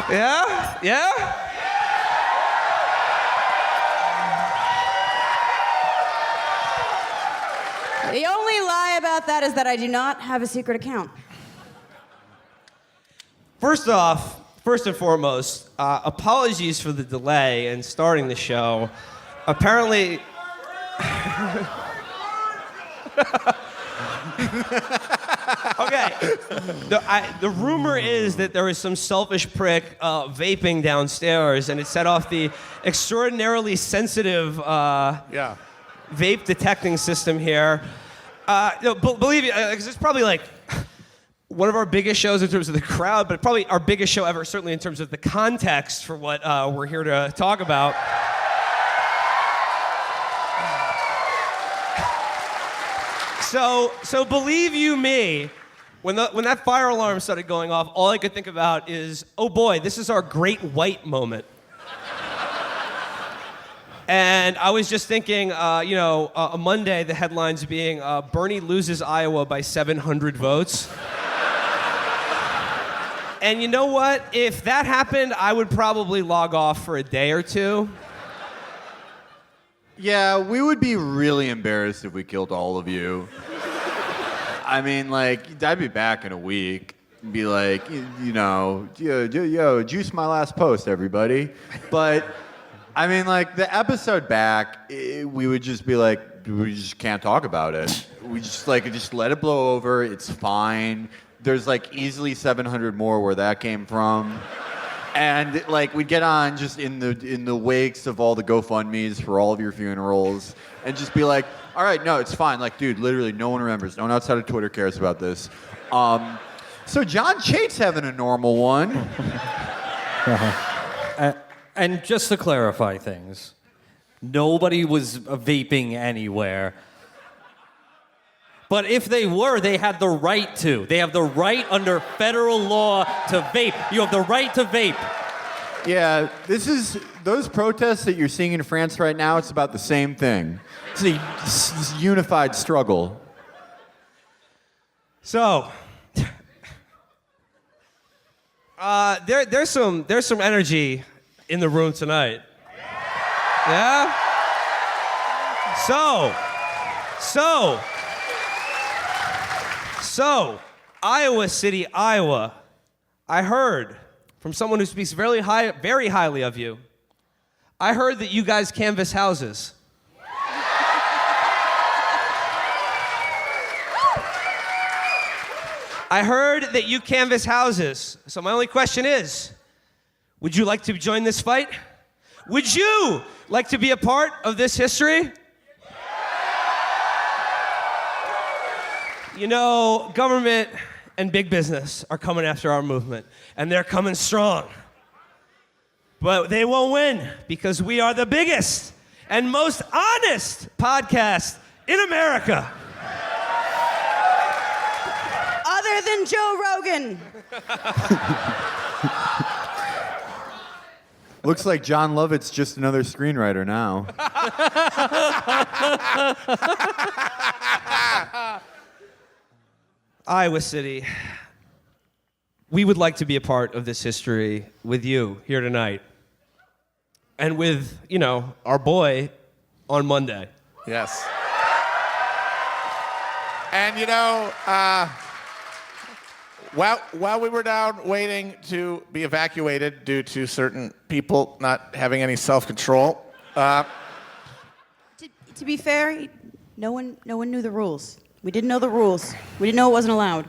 Yeah? Yeah? The only lie about that is that I do not have a secret account. First and foremost, apologies for the delay in starting the show. Apparently... Okay. The rumor is that there was some selfish prick vaping downstairs, and it set off the extraordinarily sensitive vape detecting system here. Believe me, it's probably like one of our biggest shows in terms of the crowd, but probably our biggest show ever, certainly in terms of the context for what we're here to talk about. So believe you me, when that fire alarm started going off, all I could think about is, oh boy, this is our great white moment. And I was just thinking, a Monday, the headlines being, Bernie loses Iowa by 700 votes. And you know what? If that happened, I would probably log off for a day or two. Yeah, we would be really embarrassed if we killed all of you. I mean, like, I'd be back in a week and be like, yo, juice my last post, everybody. But, I mean, like, the episode back, we would just be like, we just can't talk about it. We just let it blow over. It's fine. There's, like, easily 700 more where that came from. And like we'd get on just in the wakes of all the GoFundMes for all of your funerals, and just be like, all right, no, it's fine. Like, dude, literally, no one remembers. No one outside of Twitter cares about this. So John Chait's having a normal one. And just to clarify things, nobody was vaping anywhere. But if they were, they had the right to. They have the right under federal law to vape. You have the right to vape. Yeah, those protests that you're seeing in France right now, it's about the same thing. It's a unified struggle. So, there's some energy in the room tonight. Yeah? So, Iowa City, Iowa. I heard from someone who speaks very highly of you. I heard that you guys canvass houses. I heard that you canvass houses. So my only question is, would you like to join this fight? Would you like to be a part of this history? You know, government and big business are coming after our movement, and they're coming strong. But they won't win because we are the biggest and most honest podcast in America. Other than Joe Rogan. Looks like John Lovett's just another screenwriter now. Iowa City, we would like to be a part of this history with you here tonight. And with, our boy on Monday. Yes. And, while we were down waiting to be evacuated due to certain people not having any self-control. To be fair, no one knew the rules. We didn't know the rules. We didn't know it wasn't allowed.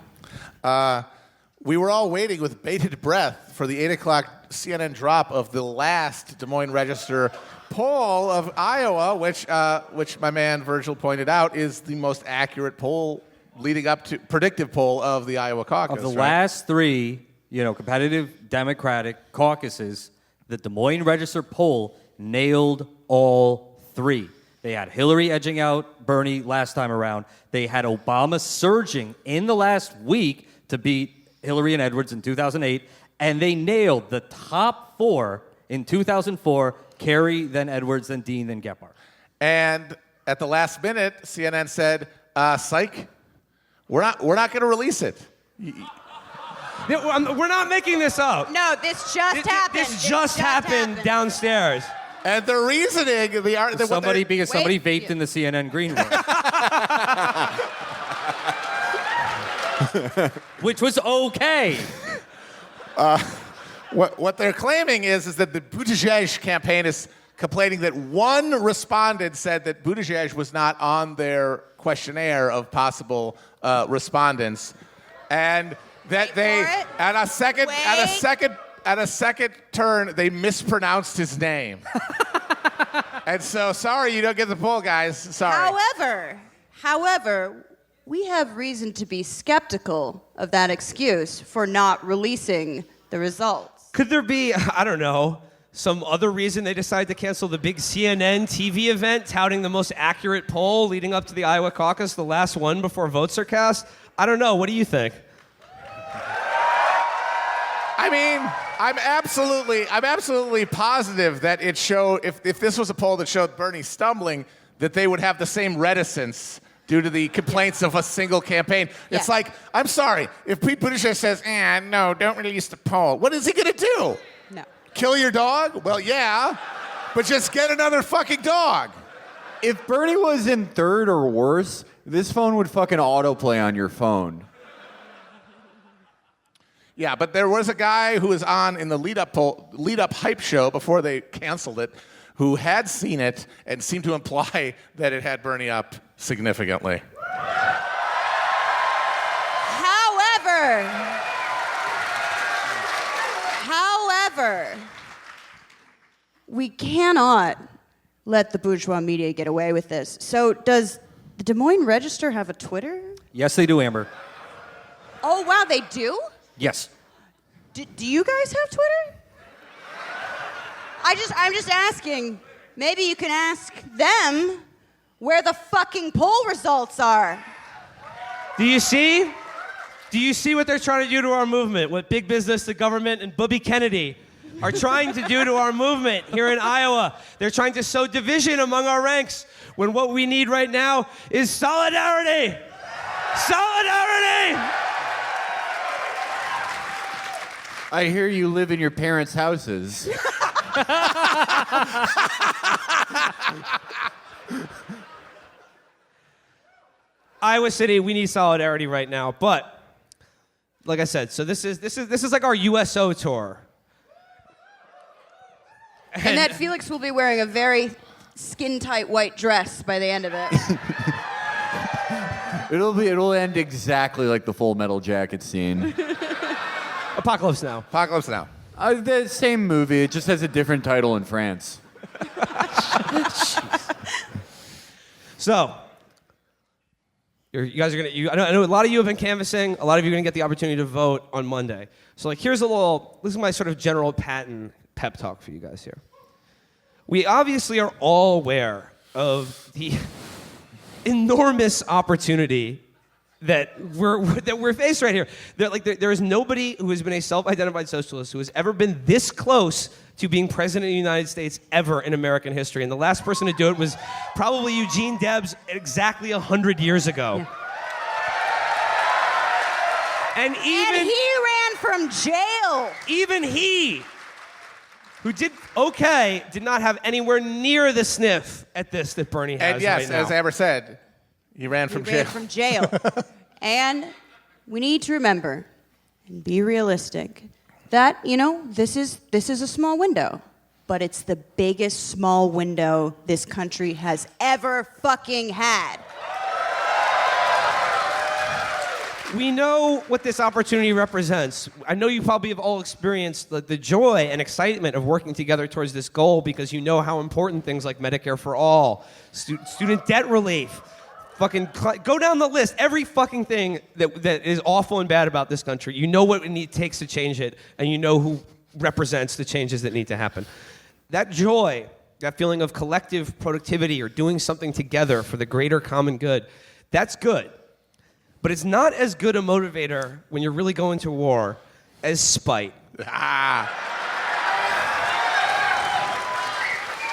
We were all waiting with bated breath for the 8 o'clock CNN drop of the last Des Moines Register poll of Iowa, which my man Virgil pointed out is the most accurate poll leading up to predictive poll of the Iowa caucus. Of the last three, competitive Democratic caucuses, the Des Moines Register poll nailed all three. They had Hillary edging out Bernie last time around. They had Obama surging in the last week to beat Hillary and Edwards in 2008. And they nailed the top four in 2004, Kerry, then Edwards, then Dean, then Gephardt. And at the last minute, CNN said, psych, we're not going to release it. We're not making this up. No, this just happened. This just happened downstairs. And the reasoning, Somebody Wait. vaped in the CNN green room. Which was okay. what they're claiming is that the Buttigieg campaign is complaining that one respondent said that Buttigieg was not on their questionnaire of possible respondents, and that they at a second turn they mispronounced his name. And so, sorry, you don't get the poll, guys. Sorry. However, we have reason to be skeptical of that excuse for not releasing the results. Could there be, I don't know, some other reason they decided to cancel the big CNN TV event touting the most accurate poll leading up to the Iowa caucus, the last one before votes are cast? I don't know. What do you think? I mean, I'm absolutely positive that it showed, if this was a poll that showed Bernie stumbling, that they would have the same reticence due to the complaints of a single campaign. Yeah. It's like, I'm sorry, if Pete Buttigieg says, no, don't release the poll, what is he gonna do? No. Kill your dog? Well, yeah, but just get another fucking dog. If Bernie was in third or worse, this phone would fucking autoplay on your phone. Yeah, but there was a guy who was on in the lead up hype show before they canceled it, who had seen it and seemed to imply that it had Bernie up significantly. However, we cannot let the bourgeois media get away with this. So does the Des Moines Register have a Twitter? Yes, they do, Amber. Oh, wow, they do? Yes. Do you guys have Twitter? I'm just asking. Maybe you can ask them where the fucking poll results are. Do you see? Do you see what they're trying to do to our movement? What big business, the government, and Bubby Kennedy are trying to do to our movement here in Iowa? They're trying to sow division among our ranks when what we need right now is solidarity. Solidarity! I hear you live in your parents' houses. Iowa City, we need solidarity right now. But like I said, so this is like our USO tour. And that Felix will be wearing a very skin-tight white dress by the end of it. It'll end exactly like the Full Metal Jacket scene. Apocalypse Now. Apocalypse Now. The same movie, it just has a different title in France. So, you guys are gonna. I know a lot of you have been canvassing. A lot of you are gonna get the opportunity to vote on Monday. So, here's this is my sort of general Patton pep talk for you guys here. We obviously are all aware of the enormous opportunity that we're faced right here. There is nobody who has been a self-identified socialist who has ever been this close to being president of the United States ever in American history. And the last person to do it was probably Eugene Debs exactly 100 years ago. Yeah. And And he ran from jail. even he, who did okay, did not have anywhere near the sniff at this that Bernie has And yes, right now. as Amber said, he ran from jail. From jail. And we need to remember and be realistic that, this is a small window, but it's the biggest small window this country has ever fucking had. We know what this opportunity represents. I know you probably have all experienced the joy and excitement of working together towards this goal because you know how important things like Medicare for all, student debt relief, fucking go down the list. Every fucking thing that is awful and bad about this country, you know what it takes to change it, and you know who represents the changes that need to happen. That joy, that feeling of collective productivity or doing something together for the greater common good, that's good. But it's not as good a motivator when you're really going to war as spite.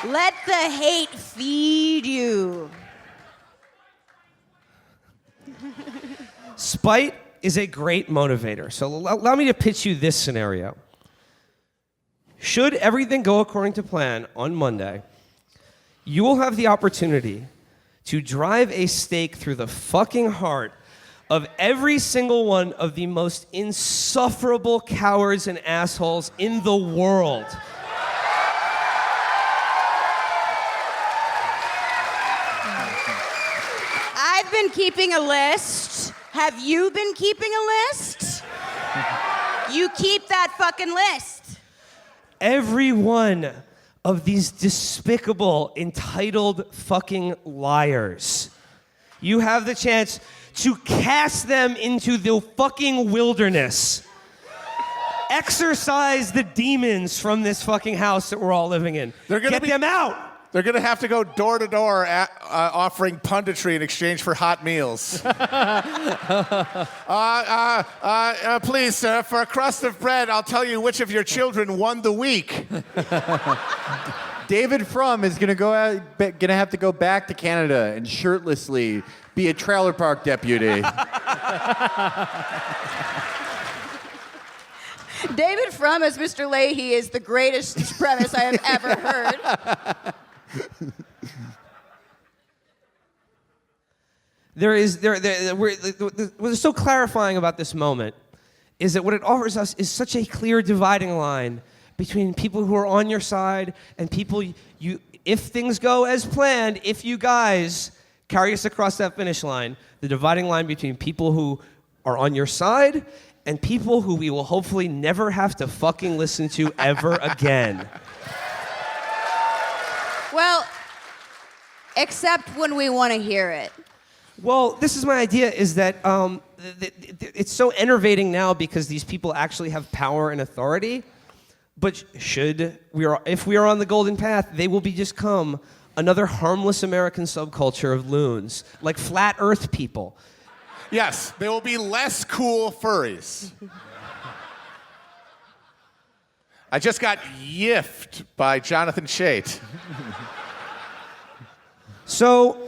Let the hate feed you. Spite is a great motivator. So allow me to pitch you this scenario. Should everything go according to plan on Monday, you will have the opportunity to drive a stake through the fucking heart of every single one of the most insufferable cowards and assholes in the world. I've been keeping a list. Have you been keeping a list? You keep that fucking list. Every one of these despicable, entitled fucking liars. You have the chance to cast them into the fucking wilderness. Exorcise the demons from this fucking house that we're all living in. Get them out. They're going to have to go door to door offering punditry in exchange for hot meals. Please, sir, for a crust of bread, I'll tell you which of your children won the week. David Frum is gonna have to go back to Canada and shirtlessly be a trailer park deputy. David Frum as Mr. Leahy is the greatest premise I have ever heard. What's so clarifying about this moment is that what it offers us is such a clear dividing line between people who are on your side and people you, if things go as planned, if you guys carry us across that finish line, the dividing line between people who are on your side and people who we will hopefully never have to fucking listen to ever again. Well, except when we want to hear it. Well, this is my idea, is that it's so enervating now because these people actually have power and authority. But if we are on the golden path, they will become another harmless American subculture of loons, like flat Earth people. Yes, they will be less cool furries. I just got yiffed by Jonathan Chait. So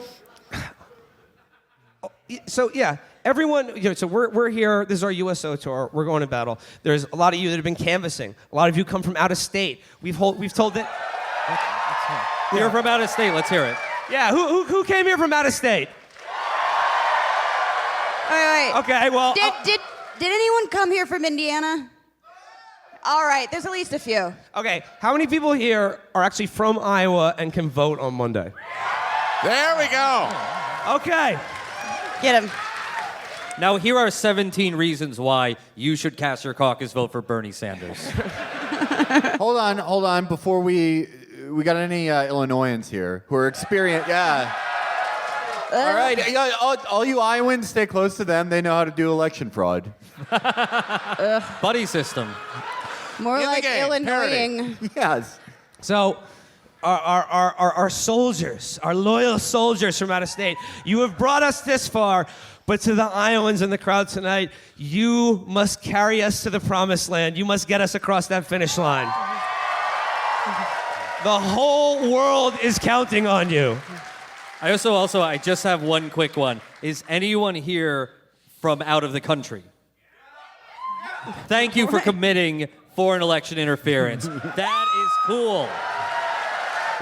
yeah, everyone. So we're here. This is our USO tour. We're going to battle. There's a lot of you that have been canvassing. A lot of you come from out of state. We've told that. You're from out of state. Let's hear it. Yeah, who came here from out of state? Wait. Okay, well. Did anyone come here from Indiana? All right, there's at least a few. Okay, how many people here are actually from Iowa and can vote on Monday? There we go. Okay. Get him. Now, here are 17 reasons why you should cast your caucus vote for Bernie Sanders. Hold on. Before we got any Illinoisans here who are experienced? Yeah. All right, yeah, all you Iowans, stay close to them. They know how to do election fraud. Buddy system. More In the like game, Illinoising. Yes. So, our soldiers, our loyal soldiers from out of state, you have brought us this far, but to the Iowans in the crowd tonight, you must carry us to the promised land. You must get us across that finish line. The whole world is counting on you. I just have one quick one. Is anyone here from out of the country? Thank you for committing foreign election interference. That is cool.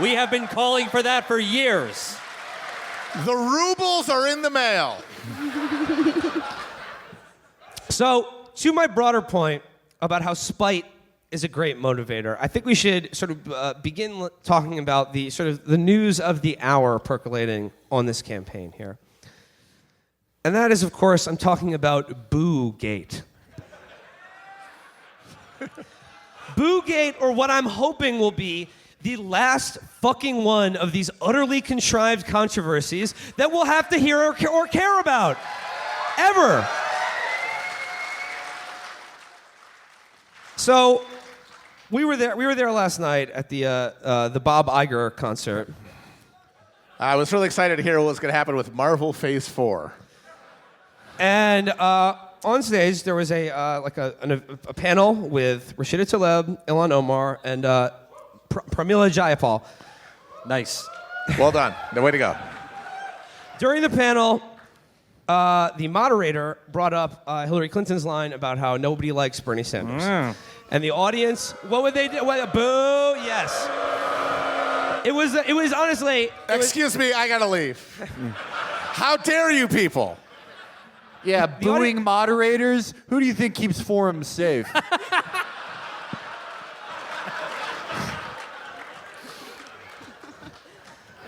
We have been calling for that for years. The rubles are in the mail. So, to my broader point about how spite is a great motivator, I think we should sort of begin talking about the sort of the news of the hour percolating on this campaign here. And that is, of course, I'm talking about Boo-gate. Boo-gate, or what I'm hoping will be the last fucking one of these utterly contrived controversies that we'll have to hear or care about. Ever. So, we were there last night at the Bob Iger concert. I was really excited to hear what was going to happen with Marvel Phase 4. And on stage, there was a panel with Rashida Tlaib, Ilhan Omar, and Pramila Jayapal. Nice. Well done. The way to go. During the panel, the moderator brought up Hillary Clinton's line about how nobody likes Bernie Sanders. And the audience, what would they do? Boo, yes. It was honestly... Excuse me, I gotta leave. How dare you people? Yeah, booing moderators. Who do you think keeps forums safe?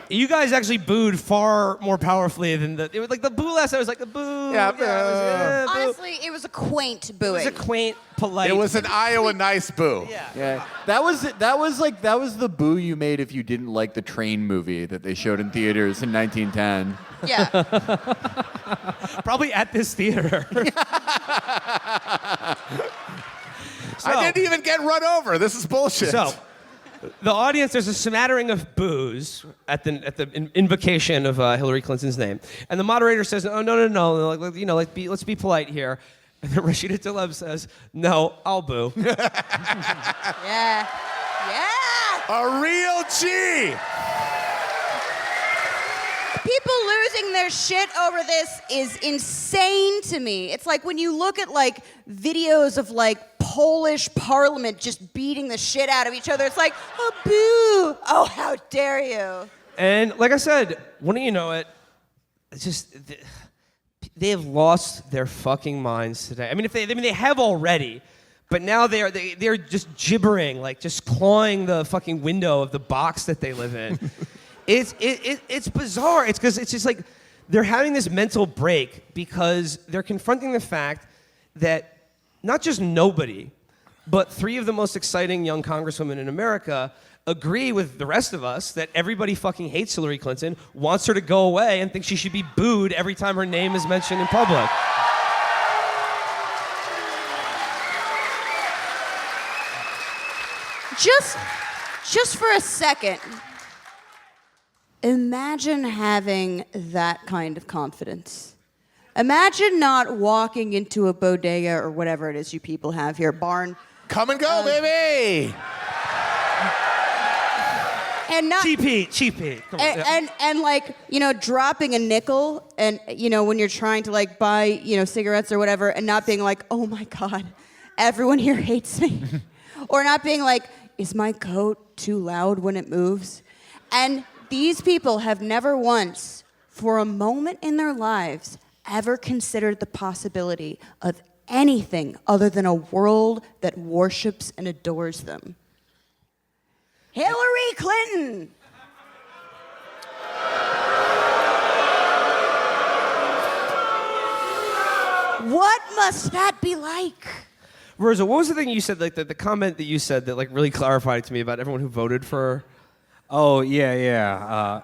You guys actually booed far more powerfully than it was like the boo last time. Was like the boo. Yeah, it was, boo. Honestly, it was a quaint It booing. was a quaint, polite. It was an Iowa nice boo. Yeah. Yeah, that was the boo you made if you didn't like the Train movie that they showed in theaters in 1910. Yeah. Probably at this theater. I didn't even get run over. This is bullshit. So, the audience, there's a smattering of boos at the invocation of Hillary Clinton's name, and the moderator says, "Oh no, let's be polite here." And then Rashida Tlaib says, "No, I'll boo." Yeah. Yeah. A real G. People losing their shit over this is insane to me. It's like when you look at like videos of like Polish parliament just beating the shit out of each other. It's like, oh, boo. Oh, how dare you. And like I said, wouldn't you know it, it's just they have lost their fucking minds today. I mean, they have already, but now they're just gibbering, like just clawing the fucking window of the box that they live in. It's bizarre. It's because it's just like they're having this mental break because they're confronting the fact that not just nobody, but 3 of the most exciting young congresswomen in America agree with the rest of us that everybody fucking hates Hillary Clinton, wants her to go away, and thinks she should be booed every time her name is mentioned in public. Just for a second, imagine having that kind of confidence. Imagine not walking into a bodega or whatever it is you people have here, barn. Come and go, baby. And not Cheap heat. Come on. and like, dropping a nickel and when you're trying to like buy, cigarettes or whatever and not being like, "Oh my God, everyone here hates me." Or not being like, "Is my coat too loud when it moves?" And these people have never once, for a moment in their lives, ever considered the possibility of anything other than a world that worships and adores them. Hillary Clinton! What must that be like? Rosa, what was the thing you said, like the comment that you said that like really clarified to me about everyone who voted for her? Oh, yeah.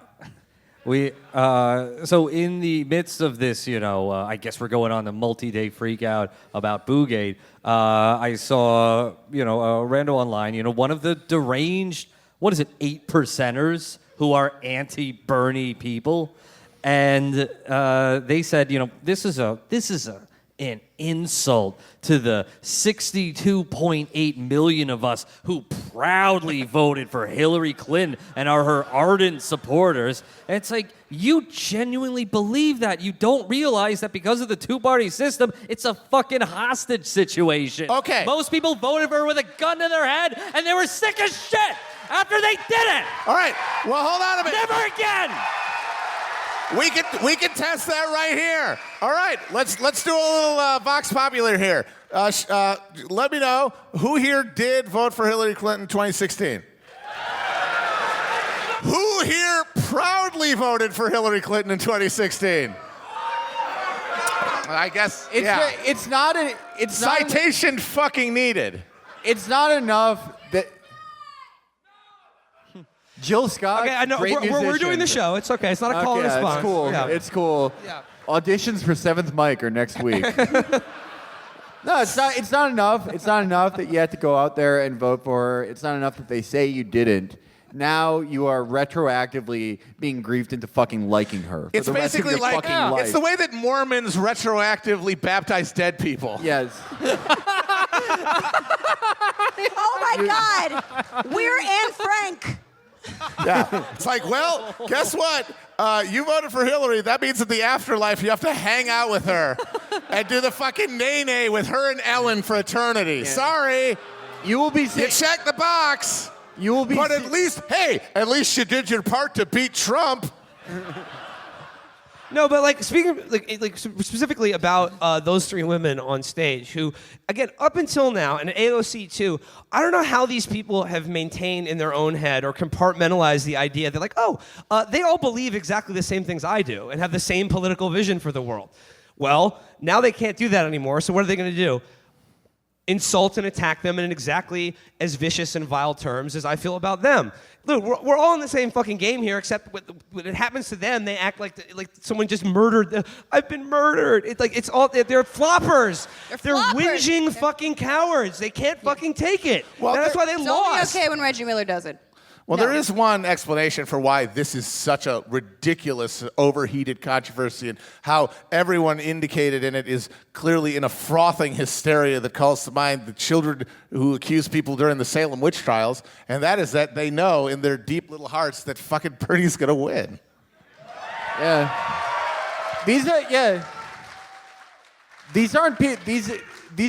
So in the midst of this, I guess we're going on the multi-day freak out about Boogate. I saw, a rando online, one of the deranged, 8%ers who are anti-Bernie people. And they said, this is an insult to the 62.8 million of us who proudly voted for Hillary Clinton and are her ardent supporters. And it's like, you genuinely believe that. You don't realize that because of the two-party system, it's a fucking hostage situation. Okay. Most people voted for her with a gun to their head, and they were sick as shit after they did it. All right. Well, hold on a minute. Never again. We can test that right here. All right, let's do a little Vox Popular here. Let me know who here did vote for Hillary Clinton in 2016. Who here proudly voted for Hillary Clinton in 2016? I guess It's not citation fucking needed. It's not enough that Jill Scott. Okay, I know great we're doing the musician. show. It's okay. It's not a call and response. It's cool. Yeah. It's cool. Yeah. Auditions for 7th Mic are next week. No, it's not. It's not enough. It's not enough that you have to go out there and vote for her. It's not enough that they say you didn't. Now you are retroactively being grieved into fucking liking her. It's for the rest of basically your like fucking life. it's the way that Mormons retroactively baptize dead people. Yes. Oh my God! We're Anne Frank. Yeah. It's like, well, guess what? You voted for Hillary. That means in the afterlife you have to hang out with her and do the fucking nay-nay with her and Ellen for eternity. Yeah. Sorry. You will be You check the box. You will be But at least you did your part to beat Trump. No, but like speaking like specifically about those three women on stage, who, again, up until now, and AOC too, I don't know how these people have maintained in their own head or compartmentalized the idea. They're like, they all believe exactly the same things I do and have the same political vision for the world. Well, now they can't do that anymore. So what are they going to do? Insult and attack them in exactly as vicious and vile terms as I feel about them. Look, we're all in the same fucking game here, except when it happens to them, they act like someone just murdered them. I've been murdered. They're floppers. They're whinging fucking cowards. They can't fucking take it. Well, that's why they it's lost. Only okay when Reggie Miller does it. Well, there is one explanation for why this is such a ridiculous, overheated controversy and how everyone indicated in it is clearly in a frothing hysteria that calls to mind the children who accused people during the Salem witch trials, and that is that they know in their deep little hearts that fucking Bernie's going to win. Yeah. These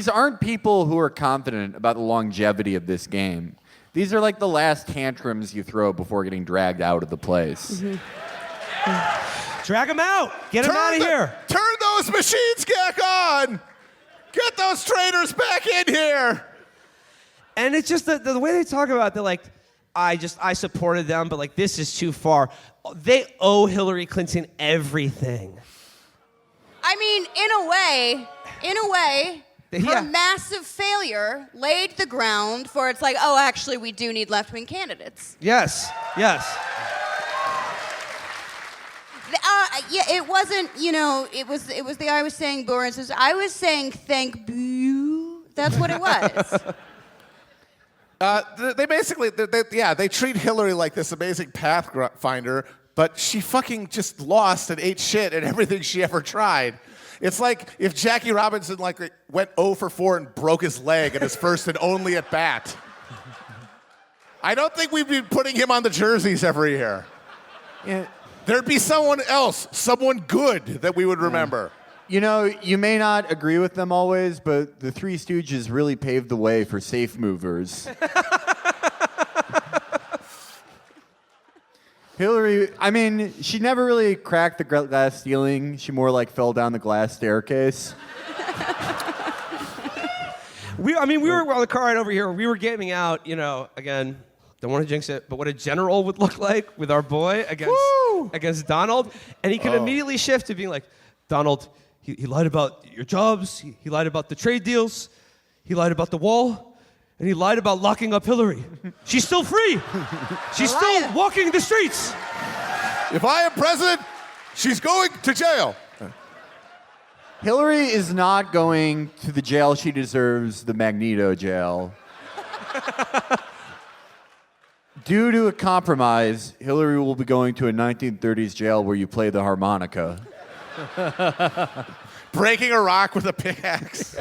aren't people who are confident about the longevity of this game. These are like the last tantrums you throw before getting dragged out of the place. Mm-hmm. Drag them out. Get them out of here. Turn those machines back on. Get those traitors back in here. And it's just the way they talk about it, they're like, I supported them, but like this is too far. They owe Hillary Clinton everything. I mean, in a way, her massive failure laid the ground for actually, we do need left-wing candidates. Yes. It wasn't, it was the I was saying Boris. I was saying thank you. That's what it was. They treat Hillary like this amazing pathfinder, but she fucking just lost and ate shit at everything she ever tried. It's like if Jackie Robinson went 0 for 4 and broke his leg at his first and only at bat. I don't think we'd be putting him on the jerseys every year. Yeah. There'd be someone else, someone good that we would remember. You know, you may not agree with them always, but the Three Stooges really paved the way for safe movers. Hillary, I mean, she never really cracked the glass ceiling. She more fell down the glass staircase. We were on the car ride over here. We were gaming out, again, don't want to jinx it, but what a general would look like with our boy against Donald. And he could immediately shift to being like, Donald, he lied about your jobs. He lied about the trade deals. He lied about the wall. And he lied about locking up Hillary. She's still free. She's still walking the streets. If I am president, she's going to jail. Hillary is not going to the jail she deserves, the Magneto jail. Due to a compromise, Hillary will be going to a 1930s jail where you play the harmonica. Breaking a rock with a pickaxe.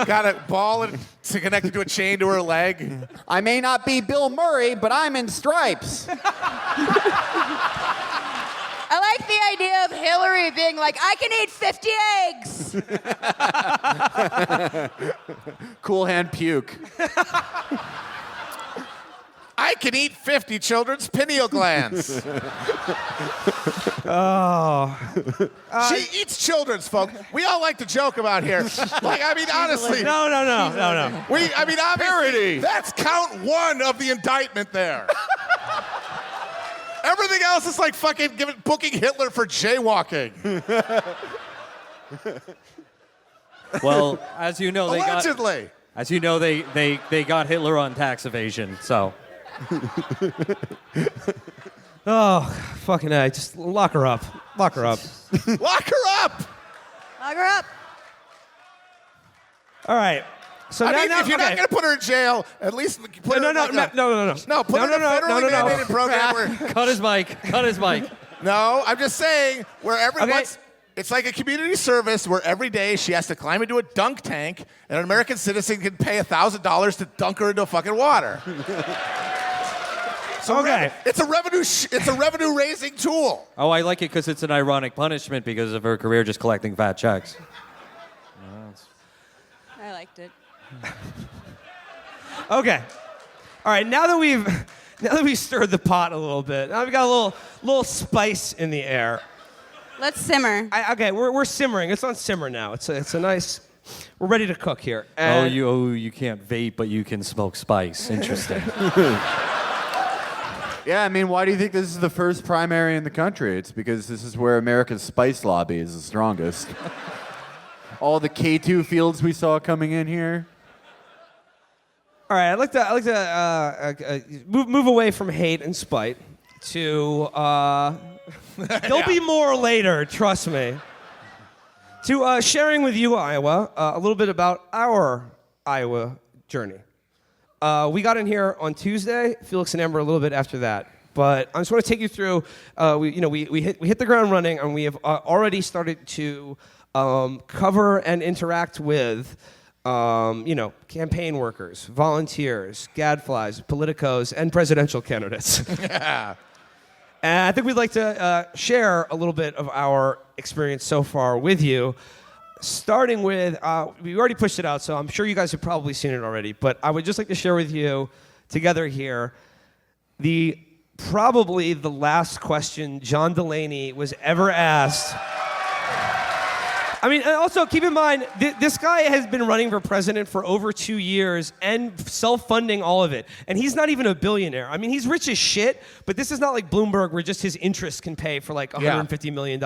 Got a ball connected to a chain to her leg. I may not be Bill Murray, but I'm in stripes. I like the idea of Hillary being like, I can eat 50 eggs. Cool hand puke. I can eat 50 children's pineal glands. She eats children's, folks. We all like to joke about here. Honestly. No. Obviously, that's count 1 of the indictment there. Everything else is booking Hitler for jaywalking. Well, as you know, Allegedly. they got Hitler on tax evasion, so. Oh, fucking A. Just lock her up. Lock her up. Lock her up! Lock her up. All right. So if you're not going to put her in jail, at least put her No, in a federally mandated program where... Cut his mic. No, I'm just saying where everyone's... It's like a community service where every day she has to climb into a dunk tank and an American citizen can pay $1,000 to dunk her into fucking water. Okay. It's a revenue raising tool. Oh, I like it because it's an ironic punishment because of her career just collecting fat checks. I liked it. Okay. All right. Now that we've stirred the pot a little bit, now we've got a little spice in the air. Let's simmer. Okay, we're simmering. It's on simmer now. It's a nice. We're ready to cook here. And You can't vape, but you can smoke spice. Interesting. Yeah, I mean, why do you think this is the first primary in the country? It's because this is where America's spice lobby is the strongest. All the K2 fields we saw coming in here. All right, I'd like to move away from hate and spite to there'll be more later, trust me. To sharing with you, Iowa, a little bit about our Iowa journey. We got in here on Tuesday, Felix and Amber a little bit after that. But I just want to take you through. We hit the ground running, and we have already started to cover and interact with, campaign workers, volunteers, gadflies, politicos, and presidential candidates. And I think we'd like to share a little bit of our experience so far with you. Starting with, we already pushed it out, so I'm sure you guys have probably seen it already. But I would just like to share with you, together here, probably the last question John Delaney was ever asked. I mean, and also keep in mind, this guy has been running for president for over 2 years and self-funding all of it. And he's not even a billionaire. I mean, he's rich as shit, but this is not like Bloomberg where just his interest can pay for like $150 million.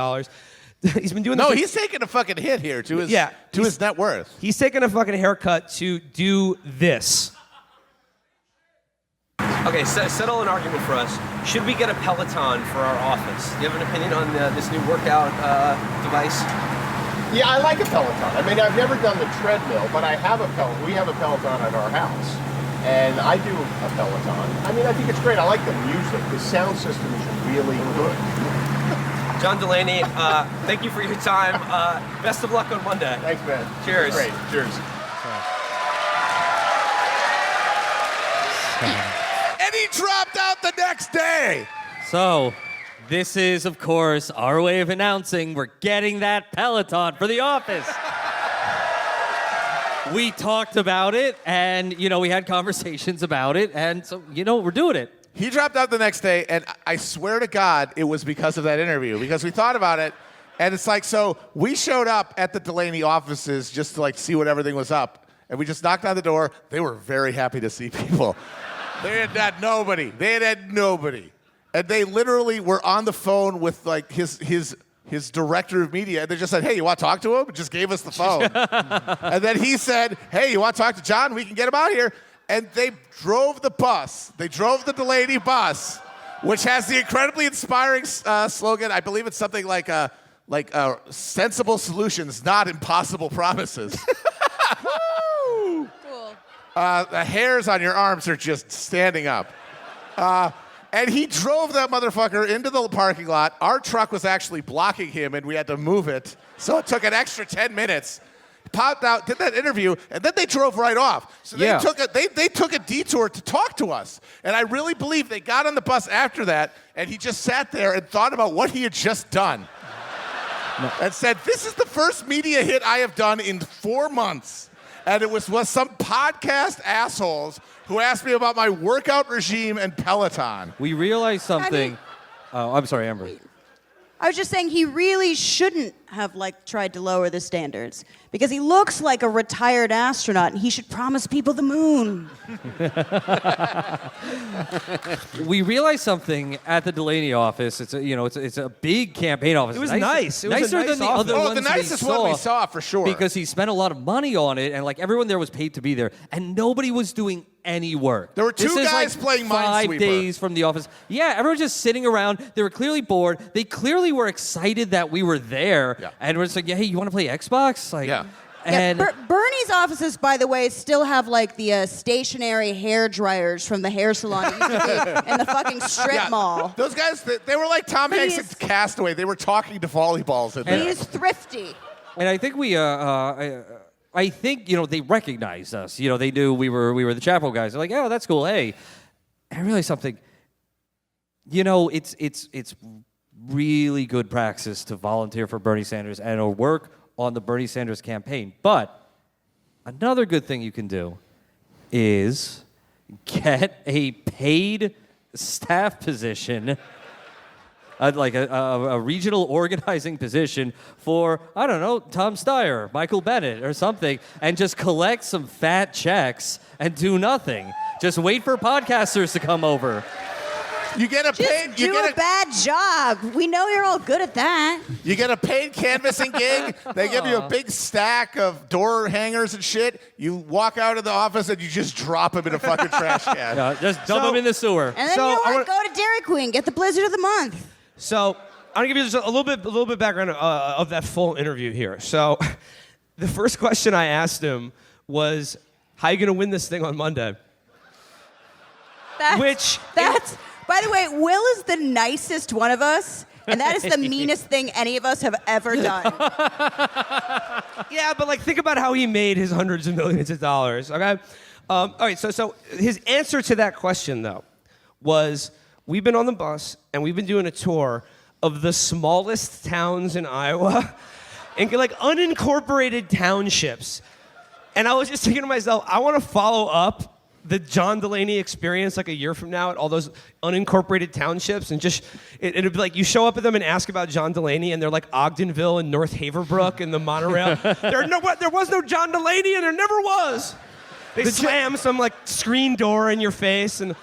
He's been doing this. No, he's taking a fucking hit here to his net worth. He's taking a fucking haircut to do this. Okay, settle an argument for us. Should we get a Peloton for our office? Do you have an opinion on this new workout device? Yeah, I like a Peloton. I mean, I've never done the treadmill, but I have a Peloton. We have a Peloton at our house, and I do a Peloton. I mean, I think it's great. I like the music. The sound system is really good. John Delaney, thank you for your time. Best of luck on Monday. Thanks, man. Cheers. Great. Cheers. And he dropped out the next day. So, this is, of course, our way of announcing we're getting that Peloton for the office. We talked about it, and, we had conversations about it, and so, we're doing it. He dropped out the next day, and I swear to God, it was because of that interview, because we thought about it, and it's like, so we showed up at the Delaney offices just to, see what everything was up, and we just knocked on the door. They were very happy to see people. They had had nobody. And they literally were on the phone with his director of media, and they just said, "Hey, you want to talk to him?" And just gave us the phone. And then he said, "Hey, you want to talk to John? We can get him out here." And they drove the bus. They drove the Delaney bus, which has the incredibly inspiring slogan. I believe it's something like sensible solutions, not impossible promises. Woo! Cool. The hairs on your arms are just standing up. And he drove that motherfucker into the parking lot. Our truck was actually blocking him, and we had to move it. So it took an extra 10 minutes. Popped out, did that interview, and then they drove right off. So they took a detour to talk to us. And I really believe they got on the bus after that, and he just sat there and thought about what he had just done. And said, "This is the first media hit I have done in 4 months." And it was some podcast assholes who asked me about my workout regime and Peloton. We realized something. I'm sorry, Amber. I was just saying he really shouldn't have tried to lower the standards because he looks like a retired astronaut and he should promise people the moon. We realized something at the Delaney office. It's a big campaign office. It was nice. It was nicer a nice than the office. other Oh, ones the nicest one we saw for sure. because he spent a lot of money on it, and everyone there was paid to be there, and nobody was doing any work. There were two This is, guys playing Minesweeper. 5 days from the office. Yeah, everyone was just sitting around. They were clearly bored. They clearly were excited that we were there, Yeah. and we're just like, "Yeah, hey, you want to play Xbox?" Yeah. Yeah, And Bernie's offices, by the way, still have the stationary hair dryers from the hair salon it used to be in the fucking strip mall. Those guys, they were like Tom Hanks He's- and Castaway. They were talking to volleyballs in there. He's thrifty. And I think I think they recognized us. They knew we were the Chapo guys. They're like, "Oh, that's cool. Hey," and I realized something. You know, it's really good praxis to volunteer for Bernie Sanders and or work on the Bernie Sanders campaign. But another good thing you can do is get a paid staff position, like a regional organizing position for, I don't know, Tom Steyer, Michael Bennett or something, and just collect some fat checks and do nothing. Just wait for podcasters to come over. You get a paid. Just do a bad job. We know you're all good at that. You get a paid canvassing gig. They give you a big stack of door hangers and shit. You walk out of the office and you just drop them in a fucking trash can. Just dump them in the sewer. And then So, you know I what? Go to Dairy Queen. Get the Blizzard of the Month. So I'm gonna give you just a little bit background of that full interview here. So the first question I asked him was, "How are you gonna win this thing on Monday?" That's. By the way, Will is the nicest one of us, and that is the meanest thing any of us have ever done. Yeah, but like think about how he made his hundreds of millions of dollars. Okay. All right. So his answer to that question though was, we've been on the bus and we've been doing a tour of the smallest towns in Iowa, and like unincorporated townships. And I was just thinking to myself, I want to follow up the John Delaney experience like a year from now at all those unincorporated townships, and just it'd be like you show up at them and ask about John Delaney, and they're like Ogdenville and North Haverbrook and the monorail. There was no John Delaney, and there never was. They slam some like screen door in your face, and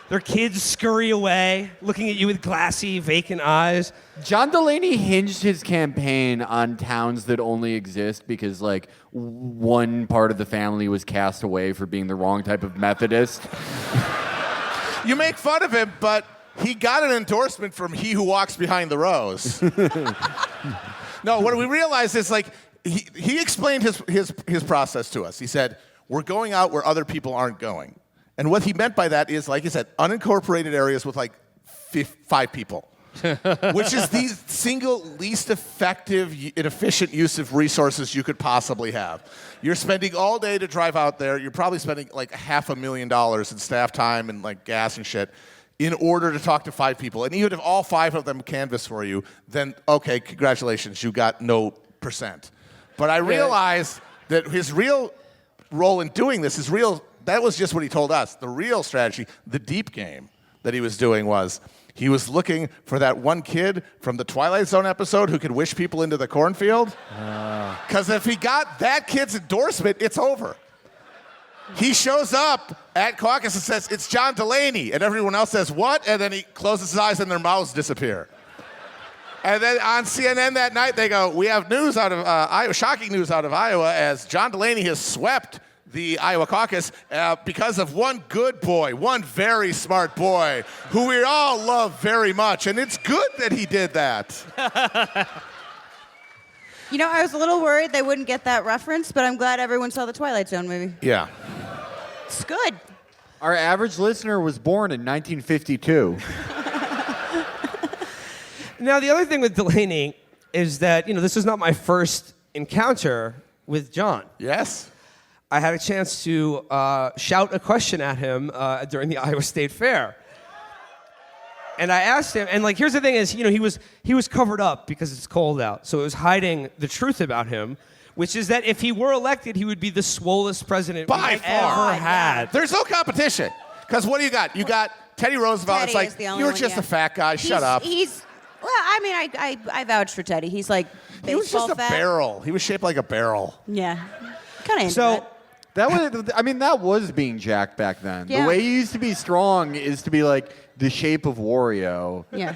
their kids scurry away, looking at you with glassy, vacant eyes. John Delaney hinged his campaign on towns that only exist because, like, one part of the family was cast away for being the wrong type of Methodist. You make fun of him, but he got an endorsement from He Who Walks Behind the Rows. No, what we realized is, like, he explained his process to us. He said, we're going out where other people aren't going. And what he meant by that is, like I said, unincorporated areas with like 5 people, which is the single least effective and efficient use of resources you could possibly have. You're spending all day to drive out there. You're probably spending like $500,000 in staff time and like gas and shit in order to talk to 5 people. And even if all 5 of them canvass for you, then okay, congratulations, you got no %. But I realized that his real role in doing this is real. That was just what he told us. The real strategy, the deep game that he was doing was he was looking for that one kid from the Twilight Zone episode who could wish people into the cornfield. Because if he got that kid's endorsement, it's over. He shows up at caucus and says, it's John Delaney. And everyone else says, what? And then he closes his eyes and their mouths disappear. And then on CNN that night, they go, we have news out of Iowa, shocking news out of Iowa, as John Delaney has swept the Iowa caucus because of one good boy, one very smart boy, who we all love very much. And it's good that he did that. You know, I was a little worried they wouldn't get that reference, but I'm glad everyone saw the Twilight Zone movie. Yeah. It's good. Our average listener was born in 1952. Now, the other thing with Delaney is that, you know, this is not my first encounter with John. Yes? I had a chance to shout a question at him during the Iowa State Fair. And I asked him, and like, here's the thing is, you know, he was covered up because it's cold out. So it was hiding the truth about him, which is that if he were elected, he would be the swollest president By we've far. ever had. There's no competition. Because what do you got? You got Teddy Roosevelt. Teddy It's like, is the only you're one, just yeah. a fat guy. Shut up. Well, I mean, I vouch for Teddy. He's like baseball He was just a fat. barrel. He was shaped like a barrel. Yeah. Kind of into So, that. That was being Jack back then. Yeah. The way he used to be strong is to be like the shape of Wario. Yeah.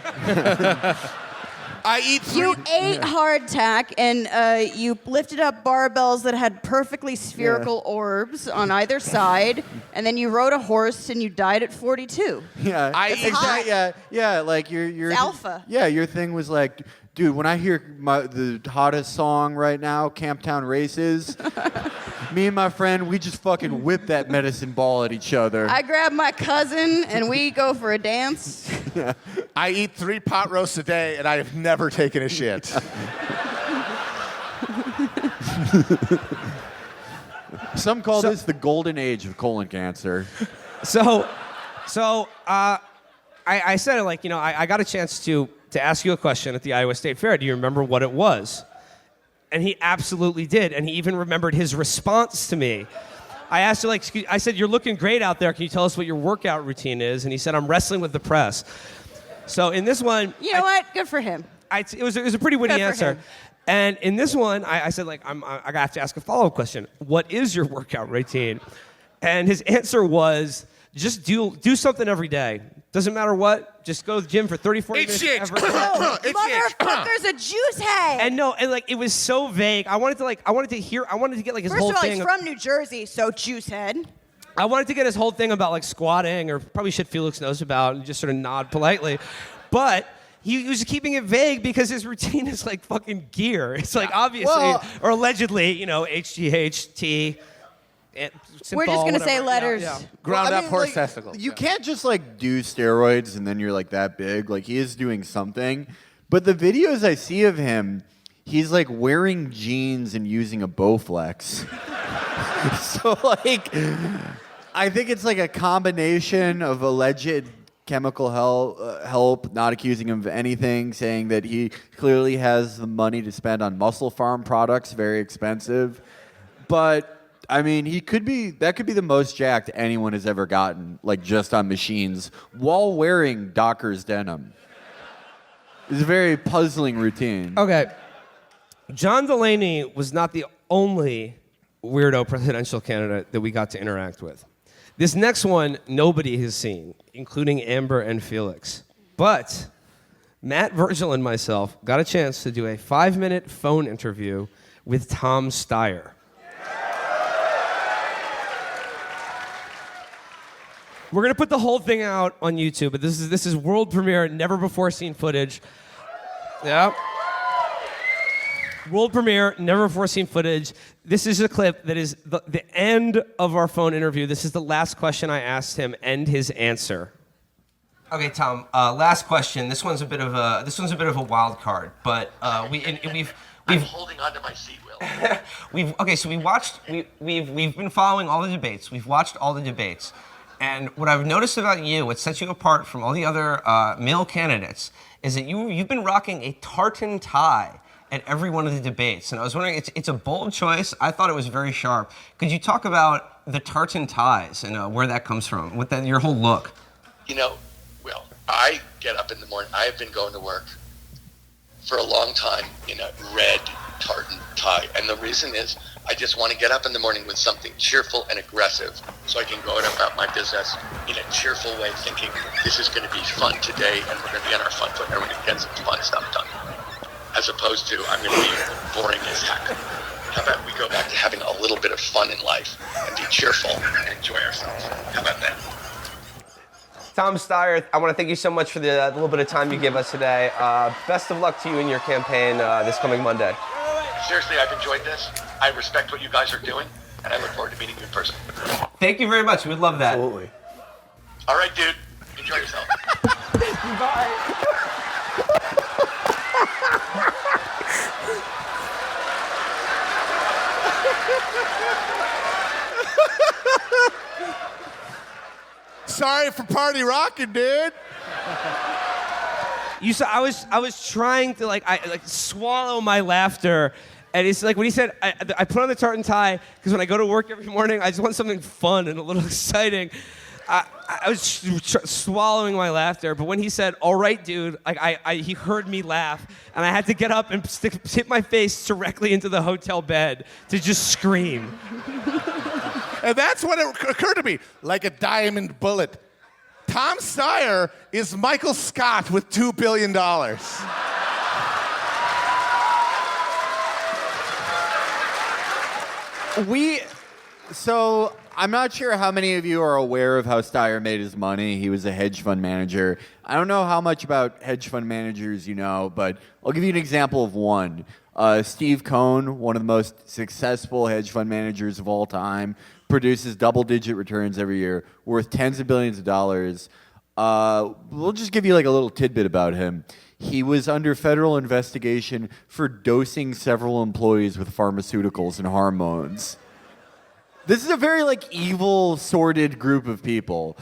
I eat 3. You ate hardtack and you lifted up barbells that had perfectly spherical orbs on either side, and then you rode a horse and you died at 42. Yeah, hot. Yeah. Like your It's alpha. Yeah, your thing was like, dude. When I hear the hottest song right now, Camptown Races, me and my friend, we just fucking whip that medicine ball at each other. I grab my cousin and we go for a dance. I eat 3 pot roasts a day, and I have never taken a shit. Some call this the golden age of colon cancer. So, I said, like, you know, I got a chance to ask you a question at the Iowa State Fair. Do you remember what it was? And he absolutely did. And he even remembered his response to me. I asked him, like, I said, you're looking great out there. Can you tell us what your workout routine is? And he said, I'm wrestling with the press. So in this one... You know what? Good for him. It was a pretty witty Good for answer. him. And in this one, I said, like, I have to ask a follow-up question. What is your workout routine? And his answer was, just do something every day. Doesn't matter what. Just go to the gym for 30, 40 minutes every day. Motherfucker's a juice head. And no, and like it was so vague. I wanted to get like his First whole of all, thing. he's from New Jersey, so juice head. I wanted to get his whole thing about like squatting or probably shit Felix knows about and just sort of nod politely. But he was keeping it vague because his routine is like fucking gear. It's like obviously or allegedly, you know, HGH, T. We're just gonna say letters. Ground up horse like, testicles. You can't just like do steroids and then you're like that big. Like he is doing something. But the videos I see of him, he's like wearing jeans and using a Bowflex. So like, I think it's like a combination of alleged chemical help, not accusing him of anything, saying that he clearly has the money to spend on Muscle Farm products, very expensive. But I mean, that could be the most jacked anyone has ever gotten, like just on machines, while wearing Dockers denim. It's a very puzzling routine. Okay. John Delaney was not the only weirdo presidential candidate that we got to interact with. This next one, nobody has seen, including Amber and Felix. But Matt, Virgil, and myself got a chance to do a 5-minute phone interview with Tom Steyer. We're gonna put the whole thing out on YouTube, but this is world premiere, never before seen footage. Yeah. World premiere, never before seen footage. This is a clip that is the end of our phone interview. This is the last question I asked him and his answer. Okay, Tom. Last question. This one's a bit of a wild card, but we've I'm holding onto my seat, Will. we've been following all the debates. We've watched all the debates. And what I've noticed about you, what sets you apart from all the other male candidates, is that you've been rocking a tartan tie at every one of the debates. And I was wondering, it's a bold choice. I thought it was very sharp. Could you talk about the tartan ties and where that comes from, your whole look? You know, Will, I get up in the morning. I have been going to work for a long time in a red tartan tie. And the reason is I just want to get up in the morning with something cheerful and aggressive so I can go about my business in a cheerful way thinking this is going to be fun today and we're going to be on our front foot and we're going to get some fun stuff done. As opposed to I'm going to be boring as heck. How about we go back to having a little bit of fun in life and be cheerful and enjoy ourselves? How about that? Tom Steyer, I want to thank you so much for the little bit of time you gave us today. Best of luck to you in your campaign this coming Monday. Seriously, I've enjoyed this. I respect what you guys are doing, and I look forward to meeting you in person. Thank you very much. We'd love that. Absolutely. All right, dude. Enjoy yourself. Bye. Sorry for party rocking, dude. You saw I was trying to like swallow my laughter, and it's like when he said I put on the tartan tie because when I go to work every morning I just want something fun and a little exciting. I was swallowing my laughter, but when he said "all right, dude," like he heard me laugh, and I had to get up and hit my face directly into the hotel bed to just scream. And that's when it occurred to me, like a diamond bullet. Tom Steyer is Michael Scott with $2 billion. So I'm not sure how many of you are aware of how Steyer made his money. He was a hedge fund manager. I don't know how much about hedge fund managers you know, but I'll give you an example of one. Steve Cohn, one of the most successful hedge fund managers of all time, produces double-digit returns every year, worth tens of billions of dollars. We'll just give you like a little tidbit about him. He was under federal investigation for dosing several employees with pharmaceuticals and hormones. This is a very like evil, sordid group of people.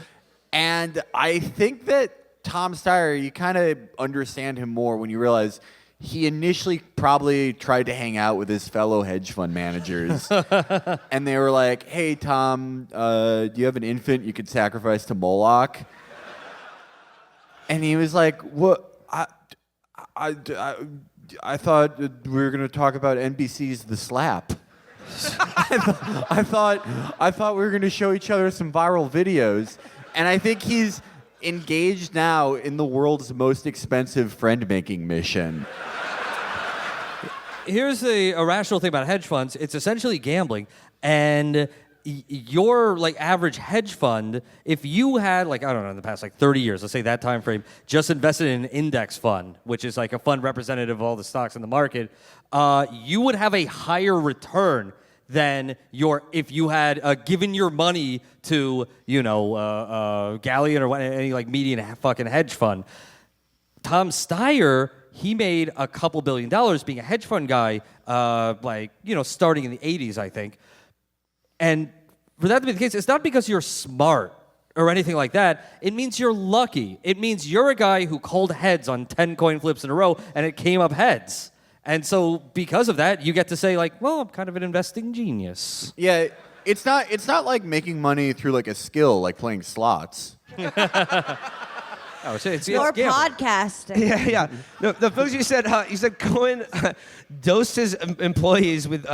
And I think that Tom Steyer, you kind of understand him more when you realize he initially probably tried to hang out with his fellow hedge fund managers. And they were like, hey, Tom, do you have an infant you could sacrifice to Moloch? And he was like, what? I thought we were going to talk about NBC's The Slap. I thought we were going to show each other some viral videos. And I think he's engaged now in the world's most expensive friend-making mission. Here's the irrational thing about hedge funds. It's essentially gambling. And your like average hedge fund, if you had like, I don't know, in the past like 30 years, let's say that time frame, just invested in an index fund, which is like a fund representative of all the stocks in the market, you would have a higher return than if you had given your money to, Galleon or any like median fucking hedge fund. Tom Steyer, he made a couple $1 billion being a hedge fund guy, starting in the 80s, I think. And for that to be the case, it's not because you're smart or anything like that. It means you're lucky. It means you're a guy who called heads on 10 coin flips in a row, and it came up heads. And so because of that, you get to say, like, well, I'm kind of an investing genius. Yeah, it's not like making money through like a skill, like playing slots. It's Or gambling. podcasting. Yeah. The folks you said Cohen dosed his employees with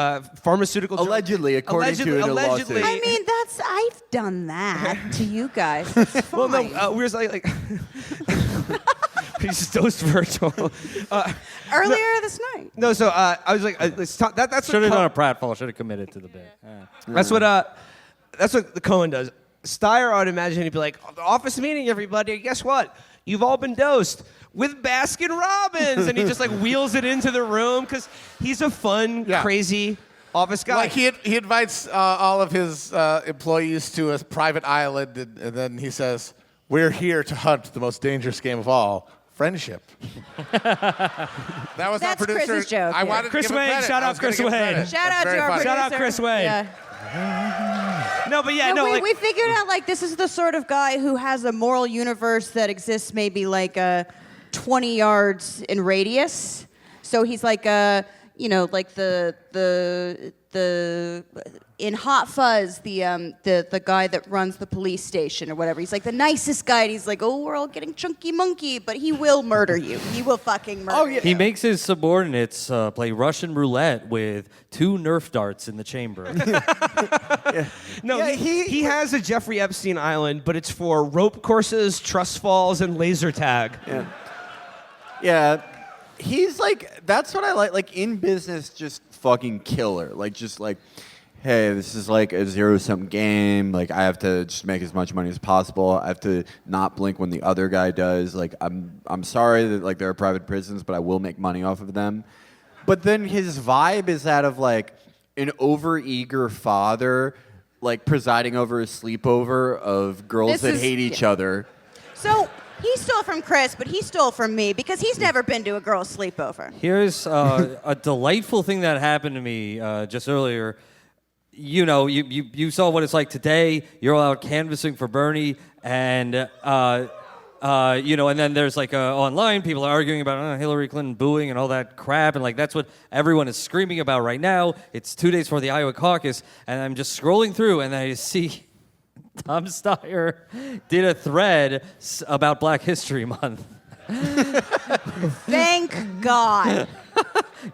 pharmaceutical drugs. Allegedly, according to a lawsuit. I mean, I've done that to you guys. It's fine. Well, no, we were like he just dosed Virgil. Earlier this night. No, so I was like, let's talk. That's Should what have done a pratfall. Should have committed to the bit. That's what the Cohen does. Steyer, I would imagine he'd be like, office meeting, everybody. Guess what? You've all been dosed with Baskin Robbins, and he just like wheels it into the room because he's a fun, crazy office guy. Like he invites all of his employees to a private island, and then he says, "We're here to hunt the most dangerous game of all, friendship." That was That's our producer. Chris's joke, I yeah. wanted Chris to give him Wade, credit. shout I out was gonna Chris give him Wade. credit. Shout out Very to our funny. Shout out producer. Chris Wade. Yeah. No, but yeah, We figured out like this is the sort of guy who has a moral universe that exists maybe like 20 yards in radius. So he's like like the in Hot Fuzz, the guy that runs the police station or whatever. He's like the nicest guy. And he's like, oh, we're all getting chunky monkey, but he will murder you. He will fucking murder you. He makes his subordinates play Russian roulette with 2 Nerf darts in the chamber. No, he has a Jeffrey Epstein Island, but it's for rope courses, trust falls, and laser tag. Yeah. He's like, that's what I like. Like in business, just fucking killer. Like just like, hey, this is like a zero-sum game. Like I have to just make as much money as possible. I have to not blink when the other guy does. Like I'm sorry that like there are private prisons, but I will make money off of them. But then his vibe is that of like an overeager father, like presiding over a sleepover of girls that hate each other. So he stole from Chris, but he stole from me because he's never been to a girl's sleepover. Here's a delightful thing that happened to me just earlier. You saw what it's like today. You're all out canvassing for Bernie, and and then there's like online people are arguing about Hillary Clinton booing and all that crap, and like that's what everyone is screaming about right now. It's 2 days for the Iowa caucus, and I'm just scrolling through, and I see Tom Steyer did a thread about Black History Month. Thank God.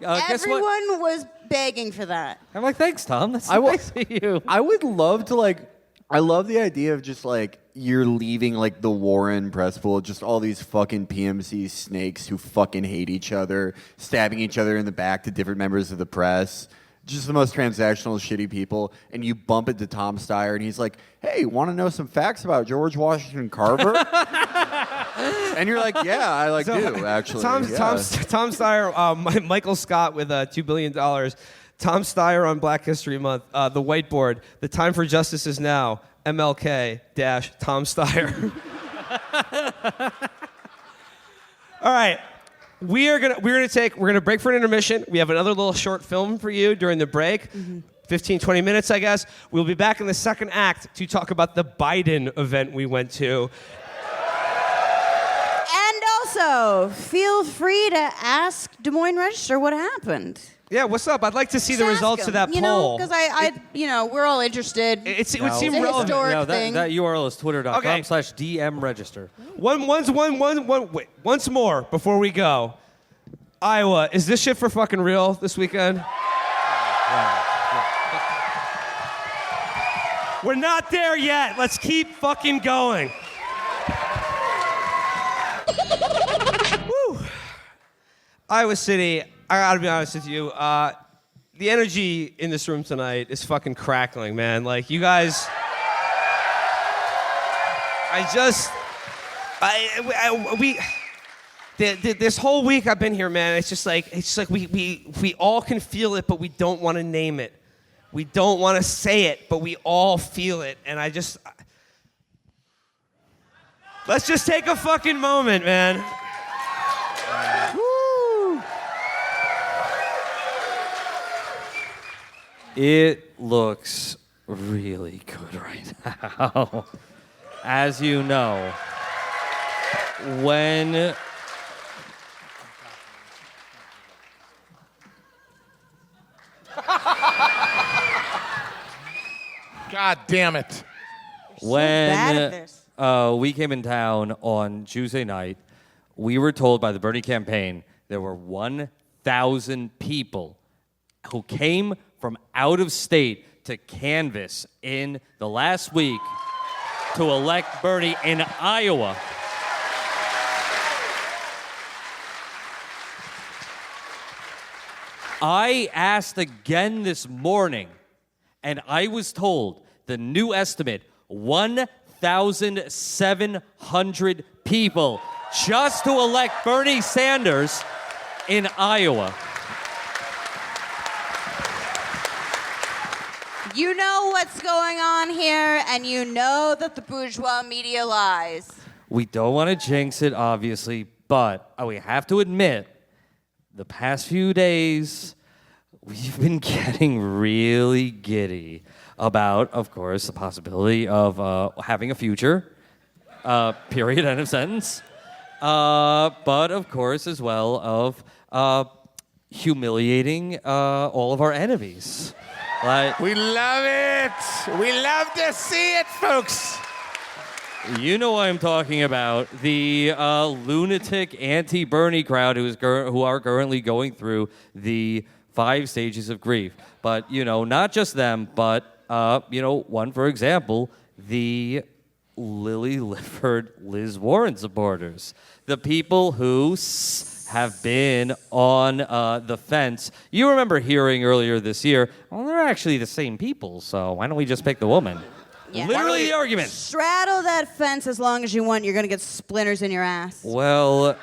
Guess what? Everyone was begging for that. I'm like, thanks, Tom. That's nice of you. I would love to I love the idea of just like you're leaving like the Warren press pool, just all these fucking PMC snakes who fucking hate each other, stabbing each other in the back to different members of the press. Just the most transactional, shitty people, and you bump into Tom Steyer, and he's like, "Hey, want to know some facts about George Washington Carver?" And you're like, "Yeah, I do actually." Tom Steyer, Michael Scott with $2 billion. Tom Steyer on Black History Month. The whiteboard. The time for justice is now. MLK Tom Steyer. All right. We're gonna break for an intermission. We have another little short film for you during the break. 15, 20 minutes, I guess. We'll be back in the second act to talk about the Biden event we went to. Also, feel free to ask Des Moines Register what happened. Yeah, what's up? I'd like to see the Just results ask of that them, poll. Because we're all interested. It would No. seem It's a relevant. historic No, thing. that URL is twitter.com Okay. /DM register. Wait, once more before we go. Iowa, is this shit for fucking real this weekend? We're not there yet. Let's keep fucking going. Woo. Iowa City, I gotta be honest with you. The energy in this room tonight is fucking crackling, man. Like, you guys... This whole week I've been here, man. It's just like we all can feel it, but we don't want to name it. We don't want to say it, but we all feel it. And let's just take a fucking moment, man. Woo. It looks really good right now. As you know, when God damn it. bad at this. we came in town on Tuesday night, we were told by the Bernie campaign there were 1,000 people who came from out of state to canvass in the last week to elect Bernie in Iowa. I asked again this morning, and I was told the new estimate 1,700 people just to elect Bernie Sanders in Iowa. You know what's going on here, and you know that the bourgeois media lies. We don't want to jinx it, obviously, but we have to admit, the past few days, we've been getting really giddy about, of course, the possibility of having a future, period, end of sentence, but, of course, as well, of humiliating all of our enemies. Like, We love it. We love to see it, folks. you know what I'm talking about. The lunatic anti-Bernie crowd who are currently going through the 5 stages of grief. But, not just them, but, one, for example, the Lily Lifford, Liz Warren supporters. The people who have been on the fence. You remember hearing earlier this year, well, they're actually the same people, so why don't we just pick the woman? Yeah. Literally the argument. Straddle that fence as long as you want. You're going to get splinters in your ass. Well,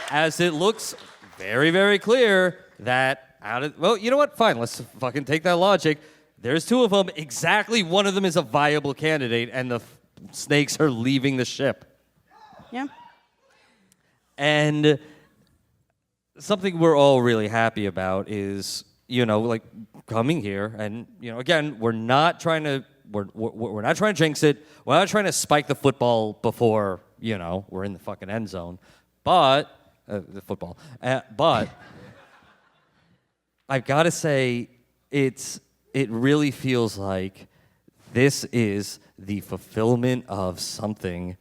as it looks very, very clear that you know what? Fine, let's fucking take that logic. There's 2 of them. Exactly one of them is a viable candidate, and the snakes are leaving the ship. Yeah. And something we're all really happy about is, coming here, and again, we're not trying to jinx it. We're not trying to spike the football before we're in the fucking end zone, but the football. But I've got to say, it really feels like this is the fulfillment of something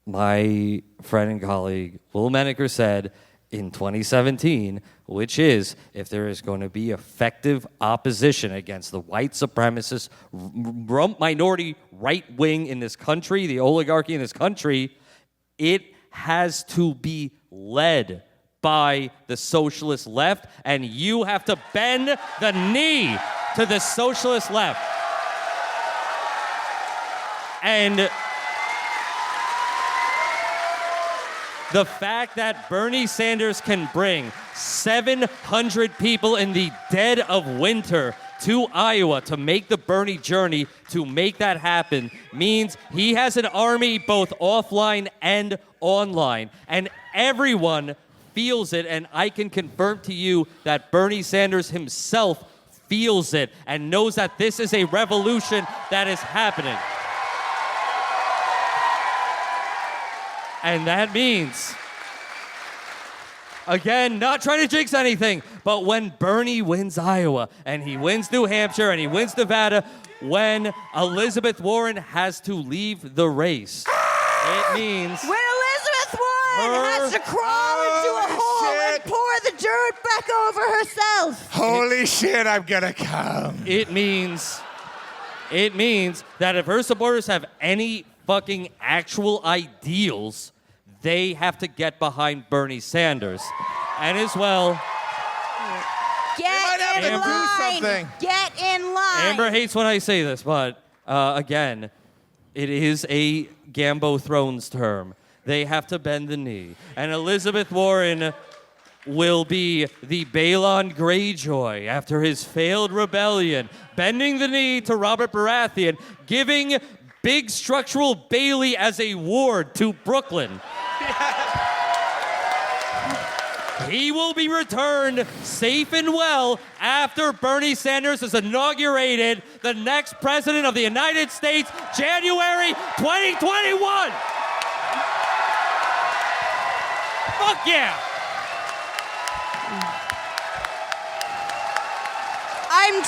my friend and colleague Will Menaker said in 2017, which is, if there is going to be effective opposition against the white supremacist minority right wing in this country, the oligarchy in this country, it has to be led by the socialist left, and you have to bend the knee to the socialist left. And the fact that Bernie Sanders can bring 700 people in the dead of winter to Iowa to make the Bernie journey, to make that happen, means he has an army both offline and online. And everyone feels it, and I can confirm to you that Bernie Sanders himself feels it and knows that this is a revolution that is happening. And that means, again, not trying to jinx anything, but when Bernie wins Iowa, and he wins New Hampshire, and he wins Nevada, when Elizabeth Warren has to leave the race, it means... When Elizabeth Warren has to crawl into a hole and pour the dirt back over herself. Holy shit, I'm gonna come. It means that if her supporters have any fucking actual ideals, they have to get behind Bernie Sanders. And as well... Get in line. Get in line. Amber hates when I say this, but again, it is a Gambo Thrones term. They have to bend the knee. And Elizabeth Warren will be the Balon Greyjoy after his failed rebellion, bending the knee to Robert Baratheon, giving Big Structural Bailey as a ward to Brooklyn. He will be returned safe and well after Bernie Sanders is inaugurated the next president of the United States, January 2021. Fuck yeah. I'm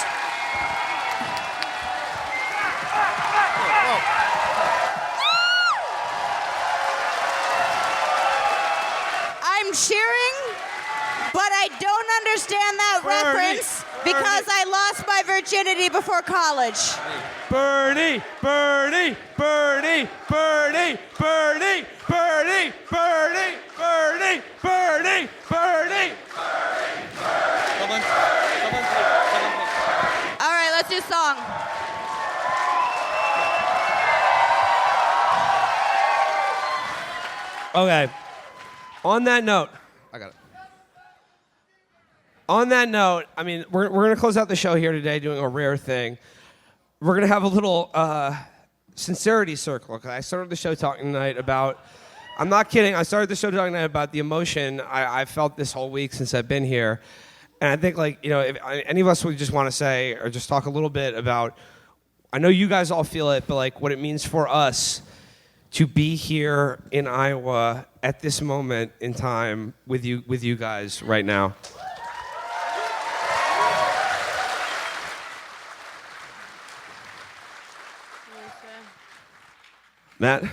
cheering, but I don't understand that reference because I lost my virginity before college. Bernie, Bernie, Bernie, Bernie, Bernie, Bernie, Bernie, Bernie, Bernie, Bernie. All right, let's do a song. Okay. On that note, I got it. On that note, I mean, we're going to close out the show here today doing a rare thing. We're going to have a little sincerity circle. I started the show talking tonight about, I'm not kidding, I started the show talking tonight about the emotion I felt this whole week since I've been here. And I think, like, you know, if any of us would just want to say or just talk a little bit about, I know you guys all feel it, but like what it means for us to be here in Iowa at this moment in time with you guys right now. Matt?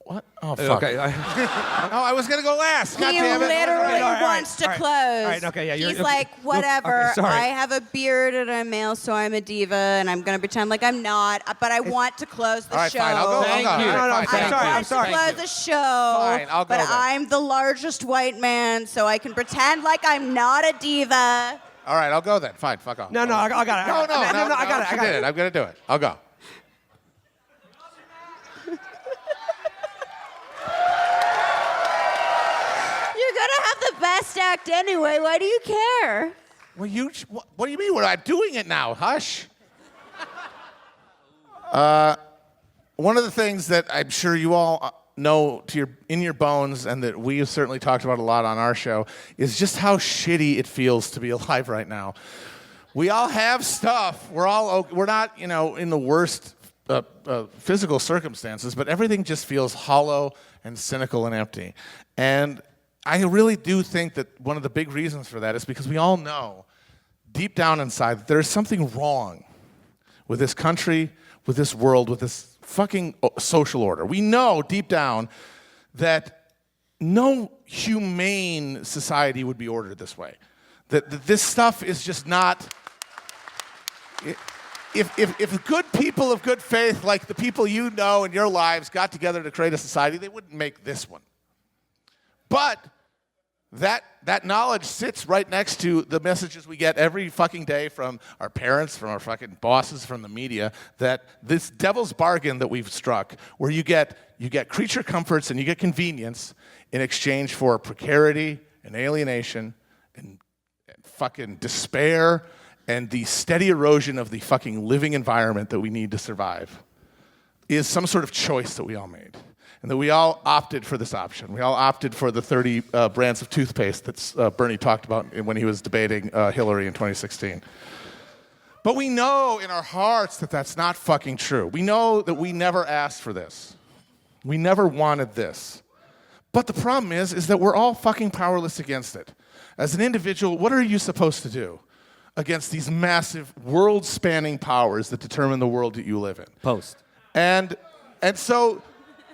What? Oh, fuck. Okay. Oh, I was going to go last. God He damn it. literally wants to close. All right, okay, yeah. He's like, whatever. Okay, sorry. I have a beard and I'm male, so I'm a diva, and I'm going to pretend like I'm not, but I want to close the All right, show. fine. I'll go. Thank you. All right, No, fine, I'm sorry. I want to close the show, Fine, I'll go but then. I'm the largest white man, so I can pretend like I'm not a diva. All right, I'll go then. Fine, fuck off. No, I got it. No, I got it. I'm going to do it. I'll go. You're going to have the best act anyway. Why do you care? Well, what do you mean? I'm doing it now. Hush. One of the things that I'm sure you all know in your bones, and that we have certainly talked about a lot on our show, is just how shitty it feels to be alive right now. We all have stuff. We're not, in the worst physical circumstances, but everything just feels hollow and cynical and empty. And I really do think that one of the big reasons for that is because we all know deep down inside that there's something wrong with this country, with this world, with this fucking social order. We know deep down that no humane society would be ordered this way. That this stuff is just not... If good people of good faith, like the people you know in your lives, got together to create a society, they wouldn't make this one. But that knowledge sits right next to the messages we get every fucking day from our parents, from our fucking bosses, from the media, that this devil's bargain that we've struck, where you get creature comforts and you get convenience in exchange for precarity and alienation and fucking despair and the steady erosion of the fucking living environment that we need to survive, is some sort of choice that we all made. And that we all opted for this option. We all opted for the 30 brands of toothpaste that Bernie talked about when he was debating Hillary in 2016. But we know in our hearts that that's not fucking true. We know that we never asked for this. We never wanted this. But the problem is that we're all fucking powerless against it. As an individual, what are you supposed to do against these massive world-spanning powers that determine the world that you live in? Post. And so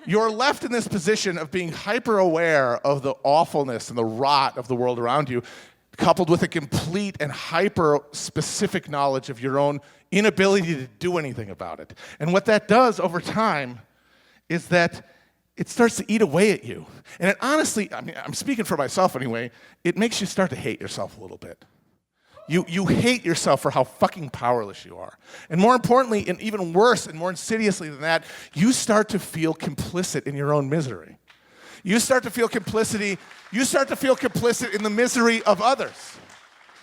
you're left in this position of being hyper-aware of the awfulness and the rot of the world around you, coupled with a complete and hyper-specific knowledge of your own inability to do anything about it. And what that does over time is that it starts to eat away at you. And it honestly, I mean, I'm speaking for myself anyway, it makes you start to hate yourself a little bit. You hate yourself for how fucking powerless you are. And more importantly, and even worse and more insidiously than that, you start to feel complicit in your own misery. You start to feel complicit in the misery of others.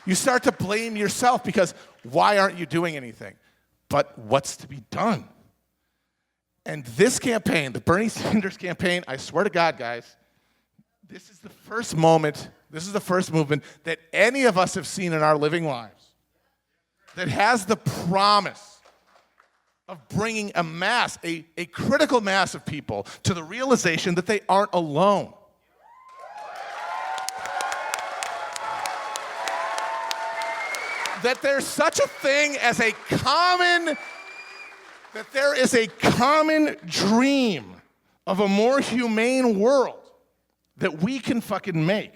You start to blame yourself because why aren't you doing anything? But what's to be done? And this campaign, the Bernie Sanders campaign, I swear to God, guys, this is the first movement that any of us have seen in our living lives that has the promise of bringing a critical mass of people to the realization that they aren't alone. That there's such a thing as that there is a common dream of a more humane world that we can fucking make.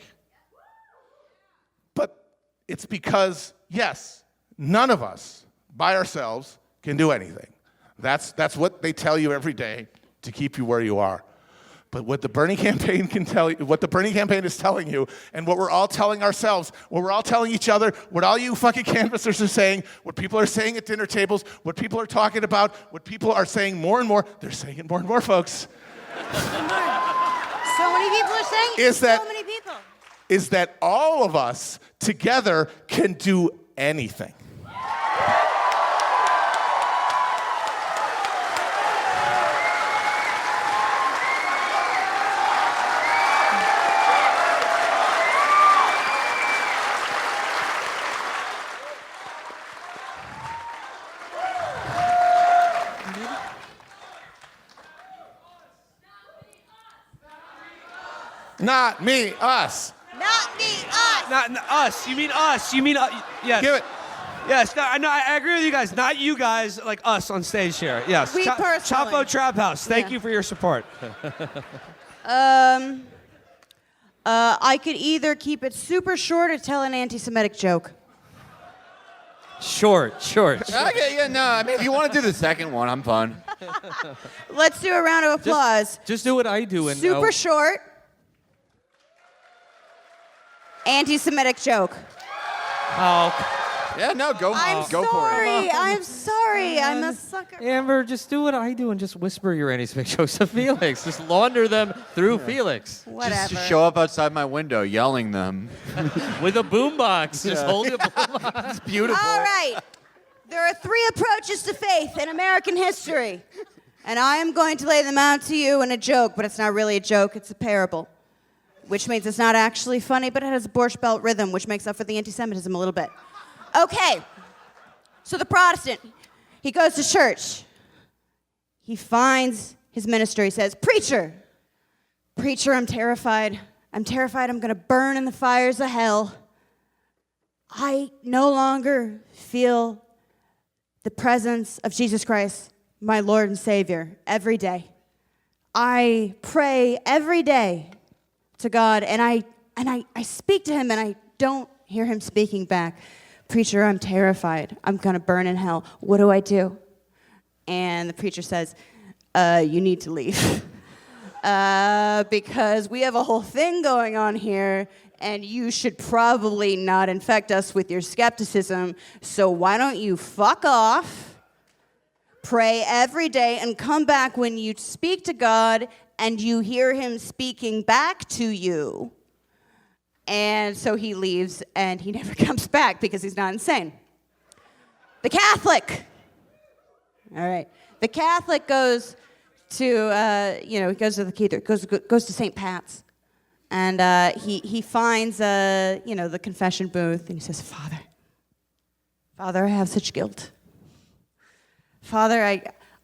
But it's because, yes, none of us by ourselves can do anything. That's what they tell you every day to keep you where you are. But what the Bernie campaign can tell you, what the Bernie campaign is telling you, and what we're all telling ourselves, what we're all telling each other, what all you fucking canvassers are saying, what people are saying at dinner tables, what people are talking about, what people are saying more and more, they're saying it more and more, folks. So many people are saying it. So many people. Is that all of us together can do anything. Not me, us. Not me, us. Not us. You mean us. You mean yes. Give it. Yes, no, I agree with you guys. Not you guys, like us on stage here. Yes. We personally. Chapo Trap House. Thank you for your support. I could either keep it super short or tell an anti-Semitic joke. Short. Okay, yeah, no. I mean, if you want to do the second one, I'm fine. Let's do a round of applause. Just do what I do. And Super short. Anti-Semitic joke. Oh, Yeah, no, go for it. I'm sorry. I'm a sucker. Amber, just do what I do and just whisper your anti-Semitic jokes to Felix. Just launder them through Felix. Whatever. Just show up outside my window yelling them. With a boombox. Just hold a boombox. It's beautiful. All right. There are 3 approaches to faith in American history. And I am going to lay them out to you in a joke, but it's not really a joke, it's a parable. Which means it's not actually funny, but it has a Borscht Belt rhythm, which makes up for the anti-Semitism a little bit. Okay. So the Protestant, he goes to church. He finds his minister. He says, Preacher, I'm terrified. I'm going to burn in the fires of hell. I no longer feel the presence of Jesus Christ, my Lord and Savior, every day. I pray every day to God, and I speak to him, and I don't hear him speaking back. Preacher, I'm terrified. I'm going to burn in hell. What do I do? And the preacher says, you need to leave. Because we have a whole thing going on here, and you should probably not infect us with your skepticism, so why don't you fuck off, pray every day, and come back when you speak to God and you hear him speaking back to you. And so he leaves, and he never comes back because he's not insane. The Catholic. All right. The Catholic goes to, he goes to the cathedral, goes to St. Pat's. And he finds, the confession booth, and he says, Father, I have such guilt. Father,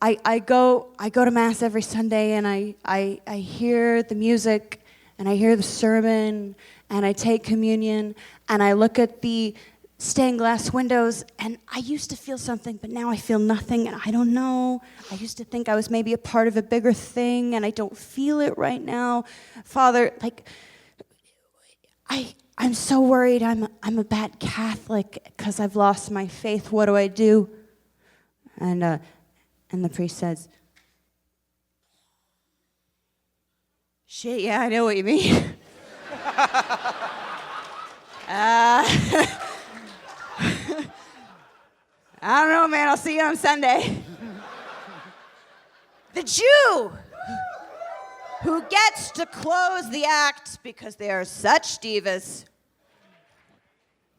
I go to Mass every Sunday, and I hear the music, and I hear the sermon, and I take communion, and I look at the stained glass windows, and I used to feel something, but now I feel nothing, and I don't know. I used to think I was maybe a part of a bigger thing, and I don't feel it right now. Father, like, I'm so worried I'm a bad Catholic because I've lost my faith. What do I do? And the priest says, shit, yeah, I know what you mean. I don't know, man. I'll see you on Sunday. The Jew who gets to close the act because they are such divas.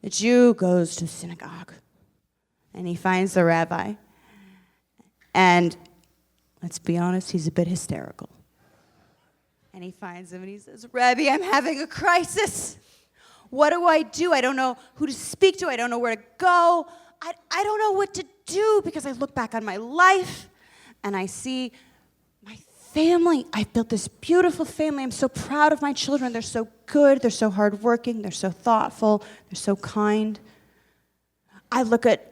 The Jew goes to synagogue and he finds the rabbi. And let's be honest, he's a bit hysterical. And he finds him and he says, Rabbi, I'm having a crisis. What do? I don't know who to speak to. I don't know where to go. I don't know what to do because I look back on my life and I see my family. I've built this beautiful family. I'm so proud of my children. They're so good. They're so hardworking. They're so thoughtful. They're so kind. I look at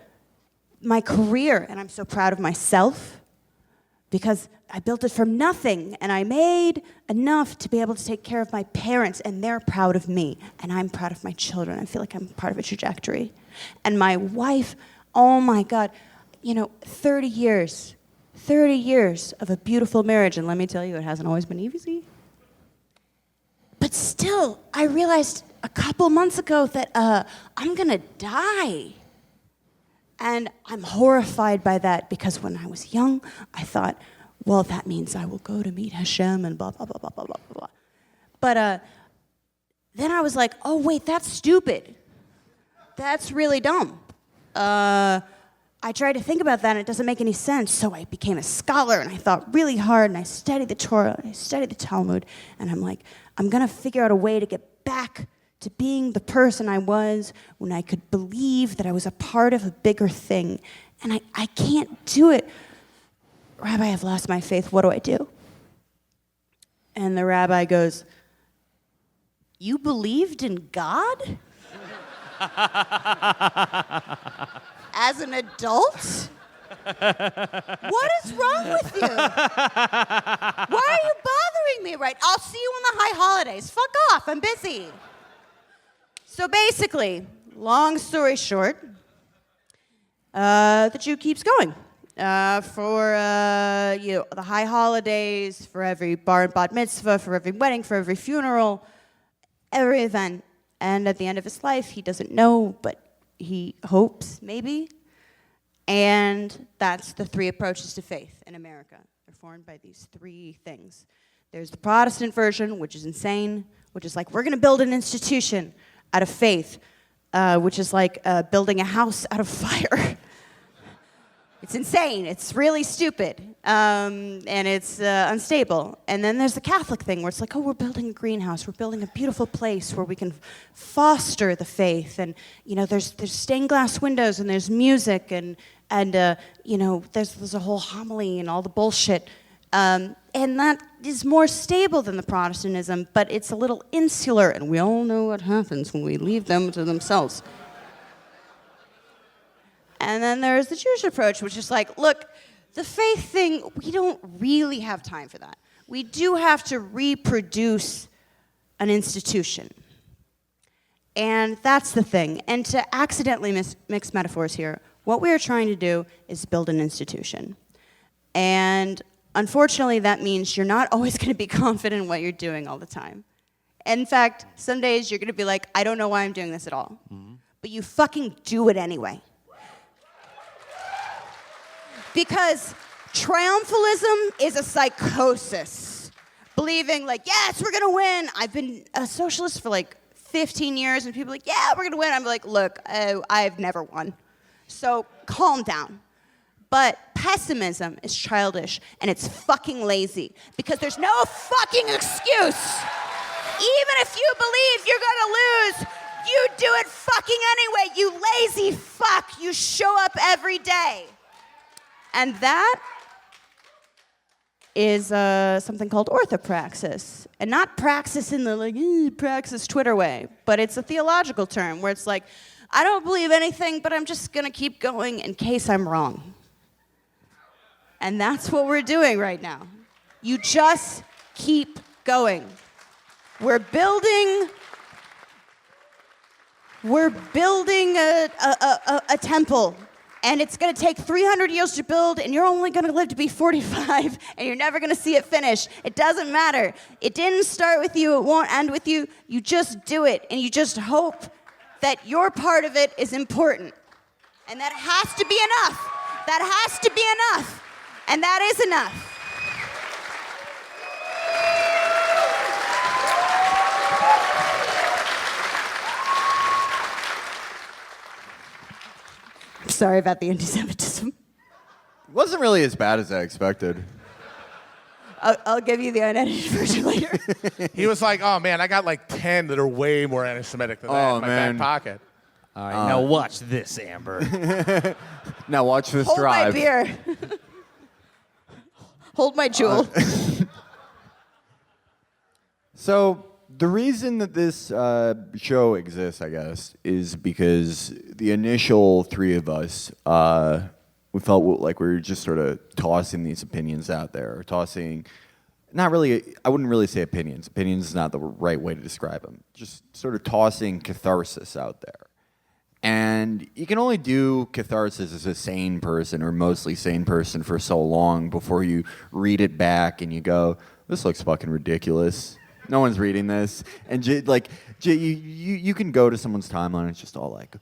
my career and I'm so proud of myself because I built it from nothing and I made enough to be able to take care of my parents and they're proud of me and I'm proud of my children. I feel like I'm part of a trajectory. And my wife, oh my God, 30 years of a beautiful marriage. And let me tell you, it hasn't always been easy. But still, I realized a couple months ago that I'm gonna die. And I'm horrified by that because when I was young, I thought, well, that means I will go to meet Hashem and blah, blah, blah, blah, blah, blah, blah. But then I was like, oh, wait, that's stupid. That's really dumb. I tried to think about that, and it doesn't make any sense. So I became a scholar, and I thought really hard, and I studied the Torah, and I studied the Talmud, and I'm like, I'm going to figure out a way to get back to being the person I was when I could believe that I was a part of a bigger thing. And I can't do it. Rabbi, I've lost my faith. What do I do? And the rabbi goes, you believed in God? As an adult? What is wrong with you? Why are you bothering me I'll see you on the high holidays. Fuck off, I'm busy. So basically, long story short, the Jew keeps going. For the high holidays, for every bar and bat mitzvah, for every wedding, for every funeral, every event. And at the end of his life, he doesn't know, but he hopes, maybe. And that's the three approaches to faith in America. They're formed by these three things. There's the Protestant version, which is insane, which is like, we're going to build an institution out of faith, which is like building a house out of fire. It's insane. It's really stupid. And it's unstable. And then there's the Catholic thing where it's like, oh, we're building a greenhouse. We're building a beautiful place where we can foster the faith. And, there's stained glass windows and there's music and there's a whole homily and all the bullshit. And that is more stable than the Protestantism, but it's a little insular. And we all know what happens when we leave them to themselves. And then there's the Jewish approach, which is like, look, the faith thing, we don't really have time for that. We do have to reproduce an institution. And that's the thing. And to accidentally mix metaphors here, what we are trying to do is build an institution. And unfortunately, that means you're not always going to be confident in what you're doing all the time. In fact, some days you're going to be like, I don't know why I'm doing this at all. Mm-hmm. But you fucking do it anyway. Because triumphalism is a psychosis. Believing like, yes, we're going to win. I've been a socialist for like 15 years, and people are like, yeah, we're going to win. I'm like, look, I've never won. So calm down. But pessimism is childish, and it's fucking lazy. Because there's no fucking excuse. Even if you believe you're going to lose, you do it fucking anyway, you lazy fuck. You show up every day. And that is something called orthopraxis. And not praxis in the praxis Twitter way, but it's a theological term where it's like, I don't believe anything, but I'm just going to keep going in case I'm wrong. And that's what we're doing right now. You just keep going. We're building a temple, and it's going to take 300 years to build, and you're only going to live to be 45, and you're never going to see it finish. It doesn't matter. It didn't start with you. It won't end with you. You just do it, and you just hope that your part of it is important. And that has to be enough. That has to be enough. And that is enough. I'm sorry about the anti-Semitism. It wasn't really as bad as I expected. I'll give you the unedited version later. He was like, oh, man, I got like 10 that are way more anti-Semitic than that in my back pocket. All right, now watch this, Amber. Now watch this Hold drive. my beer. Hold my jewel. So the reason that this show exists, I guess, is because the initial three of us, we felt like we were just sort of tossing these opinions out there, not really, I wouldn't really say opinions. Opinions is not the right way to describe them. Just sort of tossing catharsis out there. And you can only do catharsis as a sane person or mostly sane person for so long before you read it back and you go, this looks fucking ridiculous. No one's reading this. And you can go to someone's timeline and it's just all like,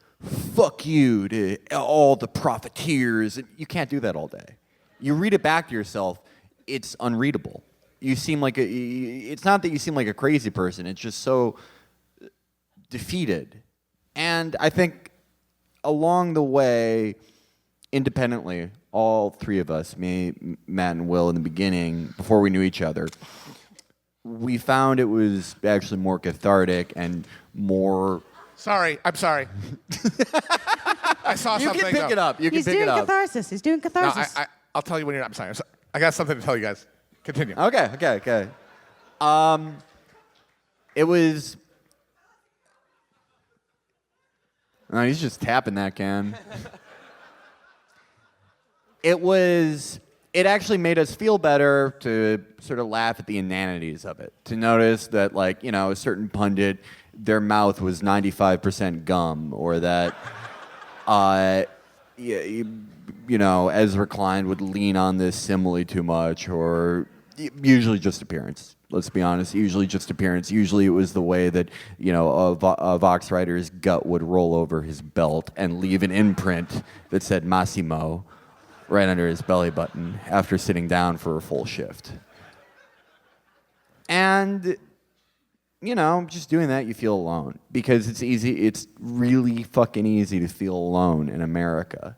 fuck you to all the profiteers. And you can't do that all day. You read it back to yourself, it's unreadable. You seem like it's not that you seem like a crazy person, it's just so defeated. And I think along the way, independently, all three of us, me, Matt, and Will, in the beginning, before we knew each other, we found it was actually more cathartic and more... I'm sorry. I saw You something. can pick it up. You can He's pick doing it up. catharsis. He's doing No, catharsis. I'll tell you when you're not. I'm sorry. I got something to tell you guys. Continue. Okay. It was... No, he's just tapping that can. It actually made us feel better to sort of laugh at the inanities of it. To notice that, like, you know, a certain pundit, their mouth was 95% gum, or that, you know, Ezra Klein would lean on this simile too much, or usually just appearance. Let's be honest, usually just appearance. Usually it was the way that, you know, a Vox writer's gut would roll over his belt and leave an imprint that said Massimo right under his belly button after sitting down for a full shift. And, you know, just doing that, you feel alone. Because it's easy, it's really fucking easy to feel alone in America.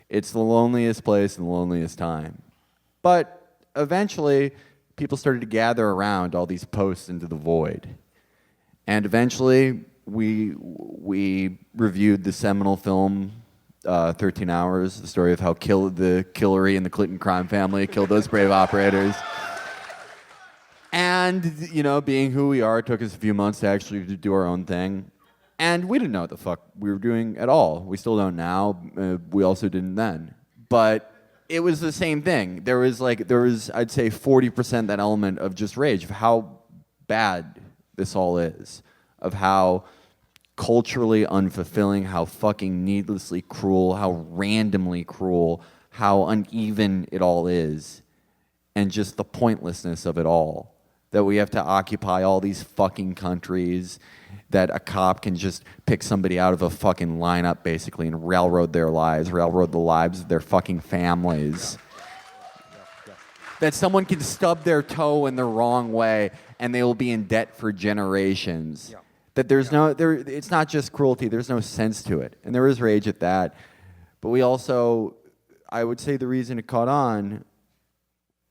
It's the loneliest place and the loneliest time. But eventually, people started to gather around all these posts into the void. And eventually, we reviewed the seminal film, 13 Hours, the story of how the Hillary and the Clinton crime family killed those brave operators. And, you know, being who we are, it took us a few months to actually do our own thing. And we didn't know what the fuck we were doing at all. We still don't now. We also didn't then. But it was the same thing. There was, I'd say, 40% that element of just rage, of how bad this all is, of how culturally unfulfilling, how fucking needlessly cruel, how randomly cruel, how uneven it all is, and just the pointlessness of it all. That we have to occupy all these fucking countries, that a cop can just pick somebody out of a fucking lineup, basically, and railroad their lives, railroad the lives of their fucking families. That someone can stub their toe in the wrong way, and they will be in debt for generations. Yeah. That it's not just cruelty, there's no sense to it. And there is rage at that. But we also, I would say the reason it caught on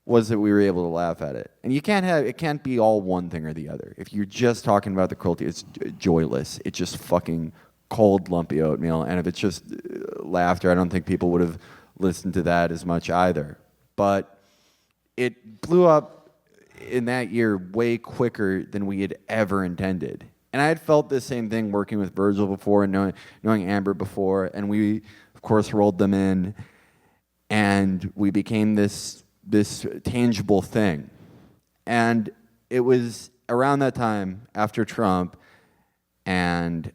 was that we were able to laugh at it. And it can't be all one thing or the other. If you're just talking about the cruelty, it's joyless. It's just fucking cold, lumpy oatmeal. And if it's just laughter, I don't think people would have listened to that as much either. But it blew up in that year way quicker than we had ever intended. And I had felt the same thing working with Virgil before and knowing Amber before. And we, of course, rolled them in. And we became this tangible thing. And it was around that time, after Trump, and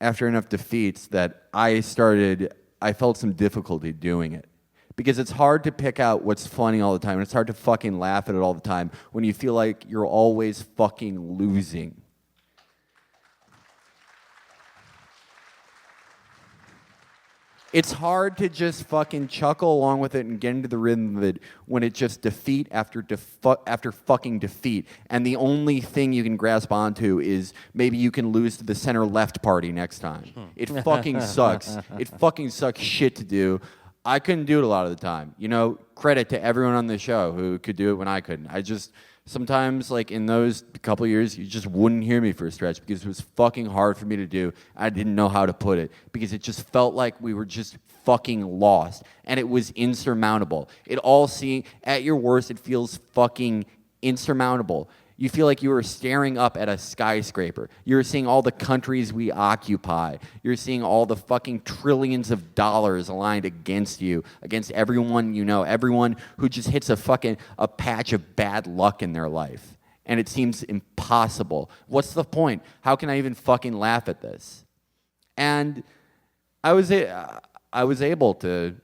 after enough defeats, that I felt some difficulty doing it. Because it's hard to pick out what's funny all the time. And it's hard to fucking laugh at it all the time when you feel like you're always fucking losing. It's hard to just fucking chuckle along with it and get into the rhythm of it when it's just defeat after fucking defeat. And the only thing you can grasp onto is maybe you can lose to the center-left party next time. It fucking sucks. It fucking sucks shit to do. I couldn't do it a lot of the time. You know, credit to everyone on the show who could do it when I couldn't. Sometimes, like, in those couple years, you just wouldn't hear me for a stretch because it was fucking hard for me to do. I didn't know how to put it because it just felt like we were just fucking lost. And it was insurmountable. At your worst, it feels fucking insurmountable. You feel like you were staring up at a skyscraper. You're seeing all the countries we occupy. You're seeing all the fucking trillions of dollars aligned against you, against everyone you know, everyone who just hits a patch of bad luck in their life. And it seems impossible. What's the point? How can I even fucking laugh at this? And I was able to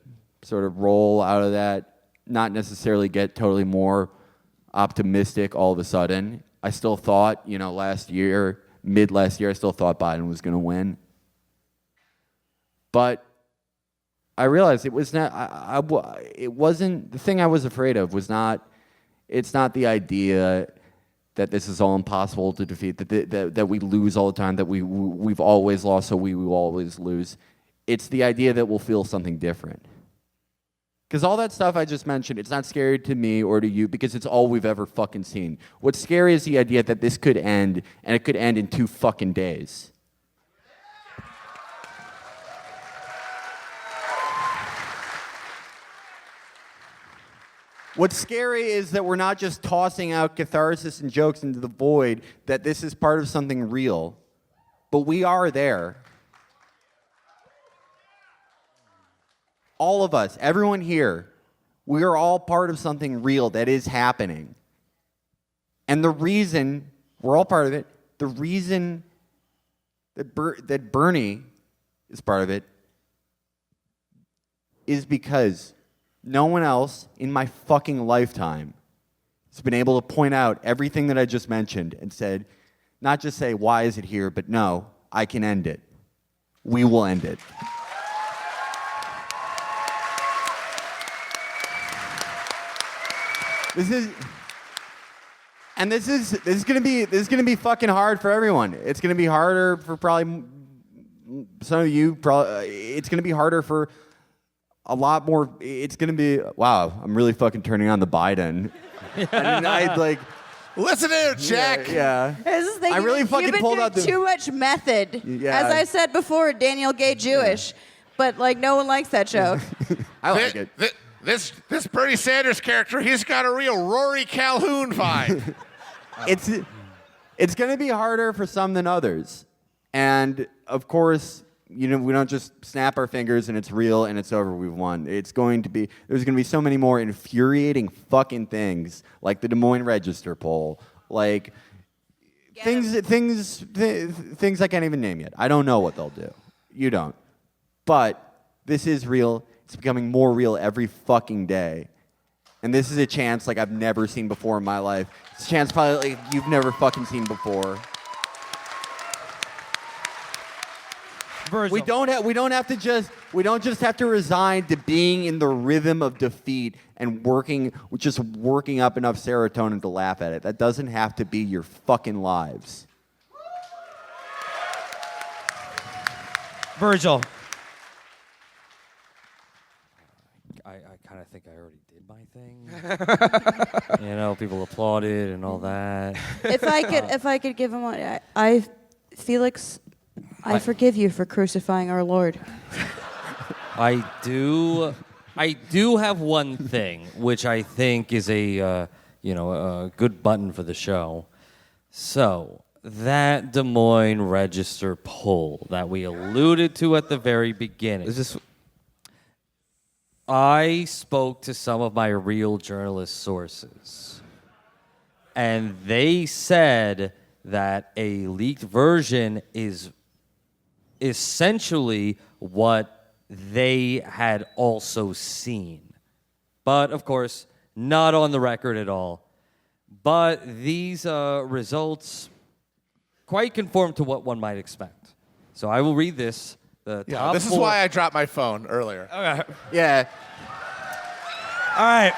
sort of roll out of that, not necessarily get totally more optimistic all of a sudden. I still thought, mid last year, I still thought Biden was going to win. But I realized it was not, it wasn't, the thing I was afraid of was not, it's not the idea that this is all impossible to defeat, that we lose all the time, that we've always lost, so we will always lose. It's the idea that we'll feel something different. Because all that stuff I just mentioned, it's not scary to me or to you because it's all we've ever fucking seen. What's scary is the idea that this could end, and it could end in 2 fucking days. What's scary is that we're not just tossing out catharsis and jokes into the void, that this is part of something real. But we are there. All of us, everyone here, we are all part of something real that is happening. And the reason, we're all part of it, the reason that Bernie is part of it is because no one else in my fucking lifetime has been able to point out everything that I just mentioned and said, not just say, why is it here, but no, I can end it. We will end it. This is gonna be fucking hard for everyone. It's gonna be harder for probably some of you. It's gonna be harder for a lot more. It's gonna be wow. I'm really fucking turning on the Biden. Listen to it, Jack. Yeah. I really fucking pulled out too much method. Yeah. As I said before, Daniel Gay Jewish, but like no one likes that show. I like it. This Bernie Sanders character, he's got a real Rory Calhoun vibe. It's going to be harder for some than others. And, of course, we don't just snap our fingers and it's real and it's over, we've won. There's going to be so many more infuriating fucking things, like the Des Moines Register poll, like things I can't even name yet. I don't know what they'll do. You don't. But this is real. It's becoming more real every fucking day. And this is a chance like I've never seen before in my life. It's a chance probably like you've never fucking seen before. Virgil. We don't just have to resign to being in the rhythm of defeat and working up enough serotonin to laugh at it. That doesn't have to be your fucking lives. Virgil. I kind of think I already did my thing. People applauded and all that. If I could give him one, Felix, I forgive you for crucifying our Lord. I do I do have one thing, which I think is a good button for the show. So that Des Moines Register poll that we alluded to at the very beginning. I spoke to some of my real journalist sources, and they said that a leaked version is essentially what they had also seen. But, of course, not on the record at all. But these results quite conform to what one might expect. So I will read this. This is why I dropped my phone earlier. Okay. Yeah, All right.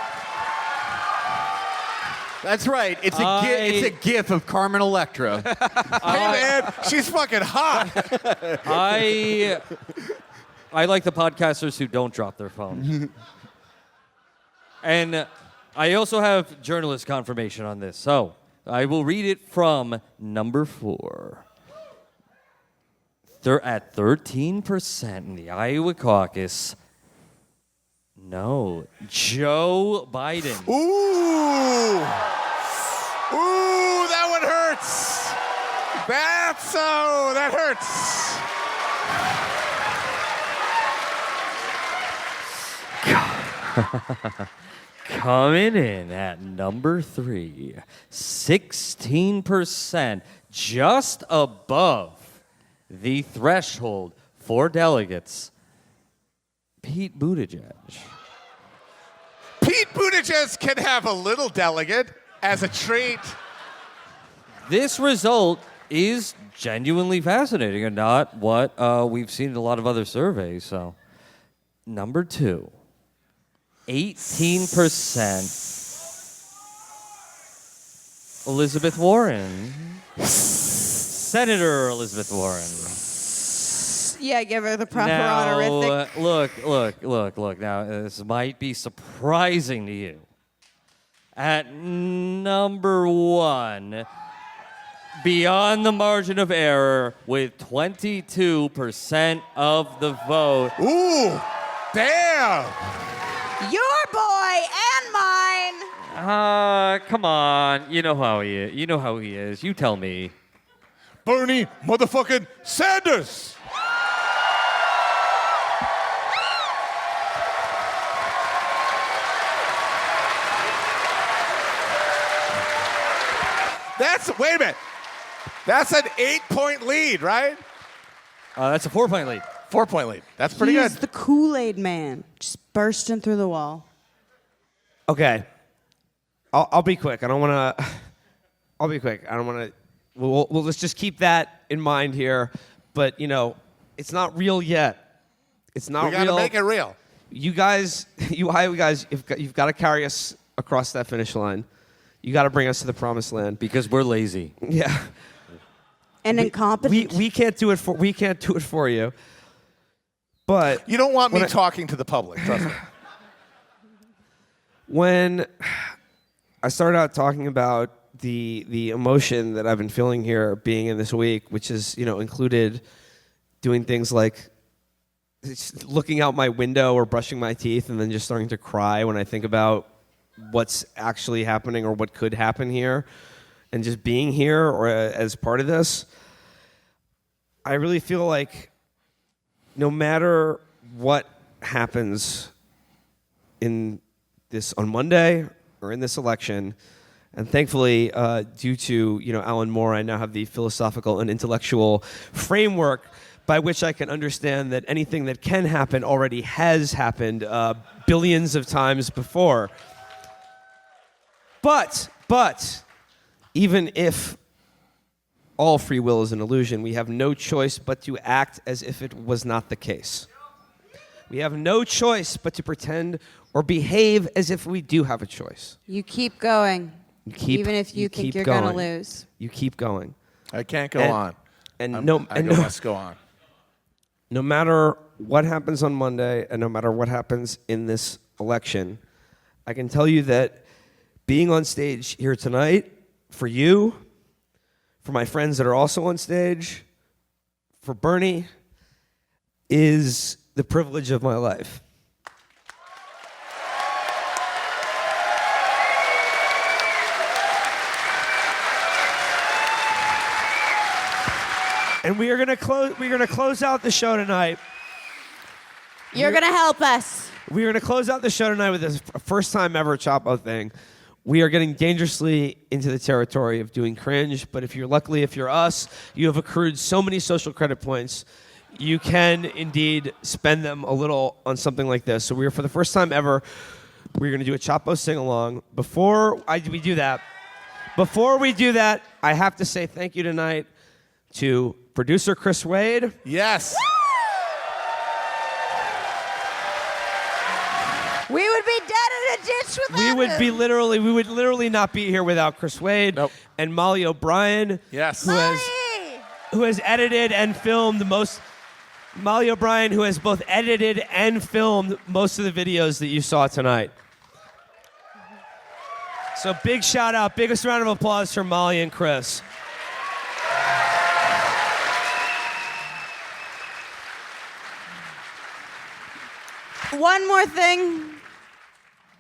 that's right. It's a gif of Carmen Electra. Hey, man, she's fucking hot. I like the podcasters who don't drop their phone. And I also have journalist confirmation on this. So I will read it from number 4. At 13% in the Iowa caucus, no, Joe Biden. Ooh, that one hurts. That hurts. Coming in at number 3, 16%, just above the threshold for delegates, Pete Buttigieg. Pete Buttigieg can have a little delegate as a treat. This result is genuinely fascinating and not what we've seen in a lot of other surveys. So, number 2, 18%, Elizabeth Warren. Senator Elizabeth Warren. Yeah, give her the proper Now, honorific. look. Now, this might be surprising to you. At number 1, beyond the margin of error, with 22% of the vote. Ooh, damn. Your boy and mine. Come on. You know how he is. You tell me. Bernie motherfucking Sanders. Wait a minute. That's an 8-point lead, right? That's a 4-point lead. 4-point lead. That's pretty He's good. the Kool-Aid man, just bursting through the wall. Okay. I'll be quick. I don't want to. I'll be quick. I don't want to. Well, let's just keep that in mind here. But it's not real yet. It's not We got to real. make it real. You guys, you've got to carry us across that finish line. You got to bring us to the promised land. Because we're lazy. Yeah. And incompetent. We can't do it for you. But You don't want me talking to the public, trust me. when I started out talking about the emotion that I've been feeling here being in this week, which is, included doing things like looking out my window or brushing my teeth and then just starting to cry when I think about what's actually happening or what could happen here and just being here or as part of this, I really feel like no matter what happens in this on Monday or in this election, and thankfully, due to Alan Moore, I now have the philosophical and intellectual framework by which I can understand that anything that can happen already has happened billions of times before. But even if all free will is an illusion, we have no choice but to act as if it was not the case. We have no choice but to pretend or behave as if we do have a choice. You keep going. Even if you think you're going to going. lose. You keep going. I can't go on. I must go on. No matter what happens on Monday and no matter what happens in this election, I can tell you that being on stage here tonight, for you, for my friends that are also on stage, for Bernie, is the privilege of my life. And we are gonna close. We're gonna close out the show tonight. You're going to help us. We are gonna close out the show tonight with this first time ever Chapo thing. We are getting dangerously into the territory of doing cringe, but if you're us, you have accrued so many social credit points, you can indeed spend them a little on something like this. So for the first time ever, we're going to do a Chapo sing-along. Before we do that, I have to say thank you tonight to producer Chris Wade. Yes. We would be dead in a ditch without We would him. literally not be here without Chris Wade. Nope. And Molly O'Brien. Yes. Who has edited and filmed Molly O'Brien, who has both edited and filmed most of the videos that you saw tonight. So big shout out, biggest round of applause for Molly and Chris. One more thing.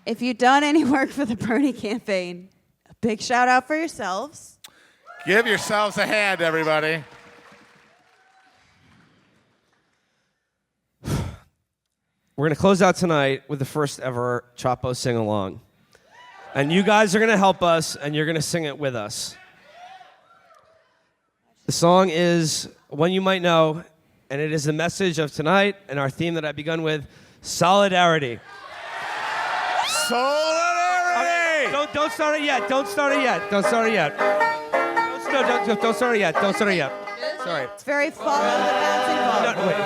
If you've done any work for the Bernie campaign, a big shout out for yourselves. Give yourselves a hand, everybody. We're going to close out tonight with the first ever Chapo sing-along. And you guys are going to help us, and you're going to sing it with us. The song is one you might know, and it is the message of tonight and our theme that I begun with, solidarity. Solidarity! Don't start it yet. Don't start it yet. Don't start it yet. Don't start it yet. Don't start it yet. Sorry. It's very follow the bouncing ball. No, wait.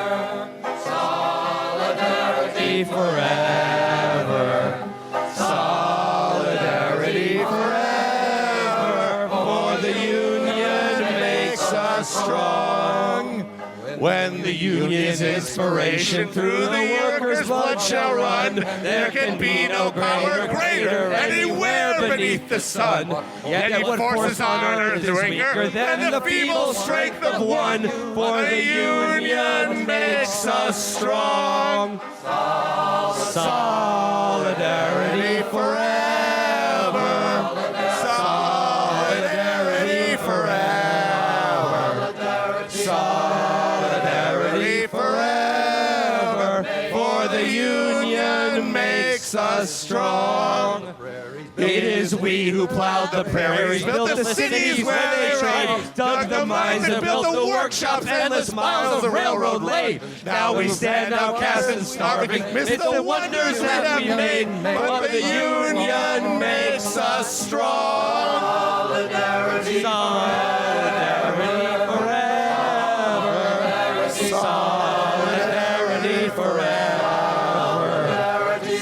Solidarity forever. Solidarity forever. For the union makes us strong. When the union's inspiration through the workers' blood shall run, there can be no power greater anywhere beneath the sun. Yet what forces on earth is weaker than the feeble strength of one, for the union makes us strong. Solidarity forever. Solidarity forever. Solidarity forever. For the union makes us strong. It is we who plowed the prairies, built the cities where they trade, dug the mines and built the workshops, endless miles of railroad laid. Now we stand outcast and starving amidst the wonders that we made, but the union makes us strong. Solidarity forever. Solidarity forever.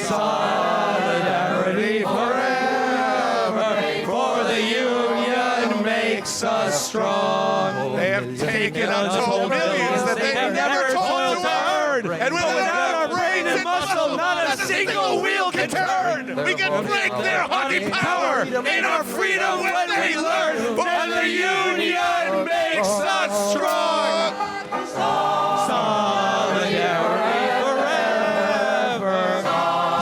Solidarity forever. For the union makes us strong. They have taken untold millions that they have never toiled to earn. And without our brain and muscle, not a single wheel can turn. We can break their haughty power in our freedom when they learn. For the union makes us strong. Solidarity forever.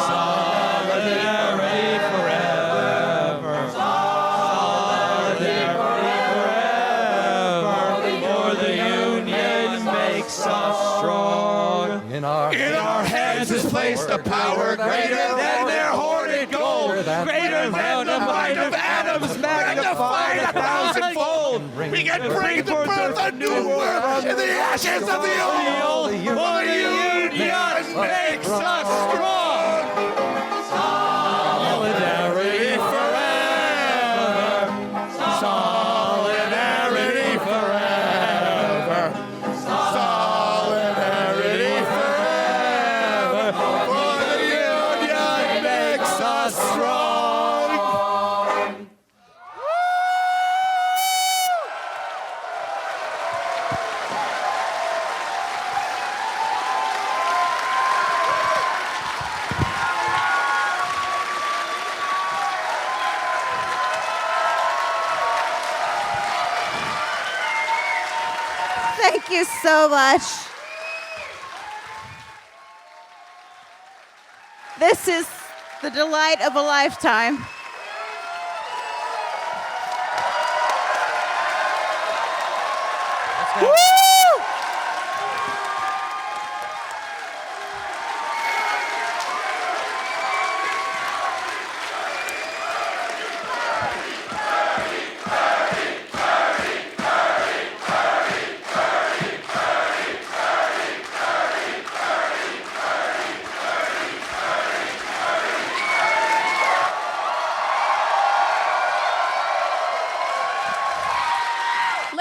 Solidarity forever. Solidarity forever. For the union makes us strong. In our hands is placed a power greater than their hoarded gold, greater than the might of atoms, magnified 1,000-fold. We can bring to birth a new world in the ashes of the old. For the union makes us strong. Solidarity forever. Solidarity forever. Solidarity forever. For the union makes us strong. Thank you so much. This is the delight of a lifetime. Woo!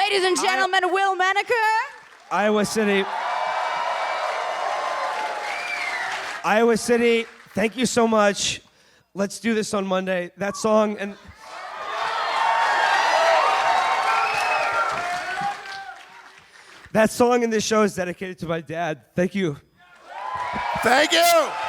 Ladies and gentlemen, Will Menaker. Iowa City. Iowa City, thank you so much. Let's do this on Monday. That song and that song in this show is dedicated to my dad. Thank you. Thank you.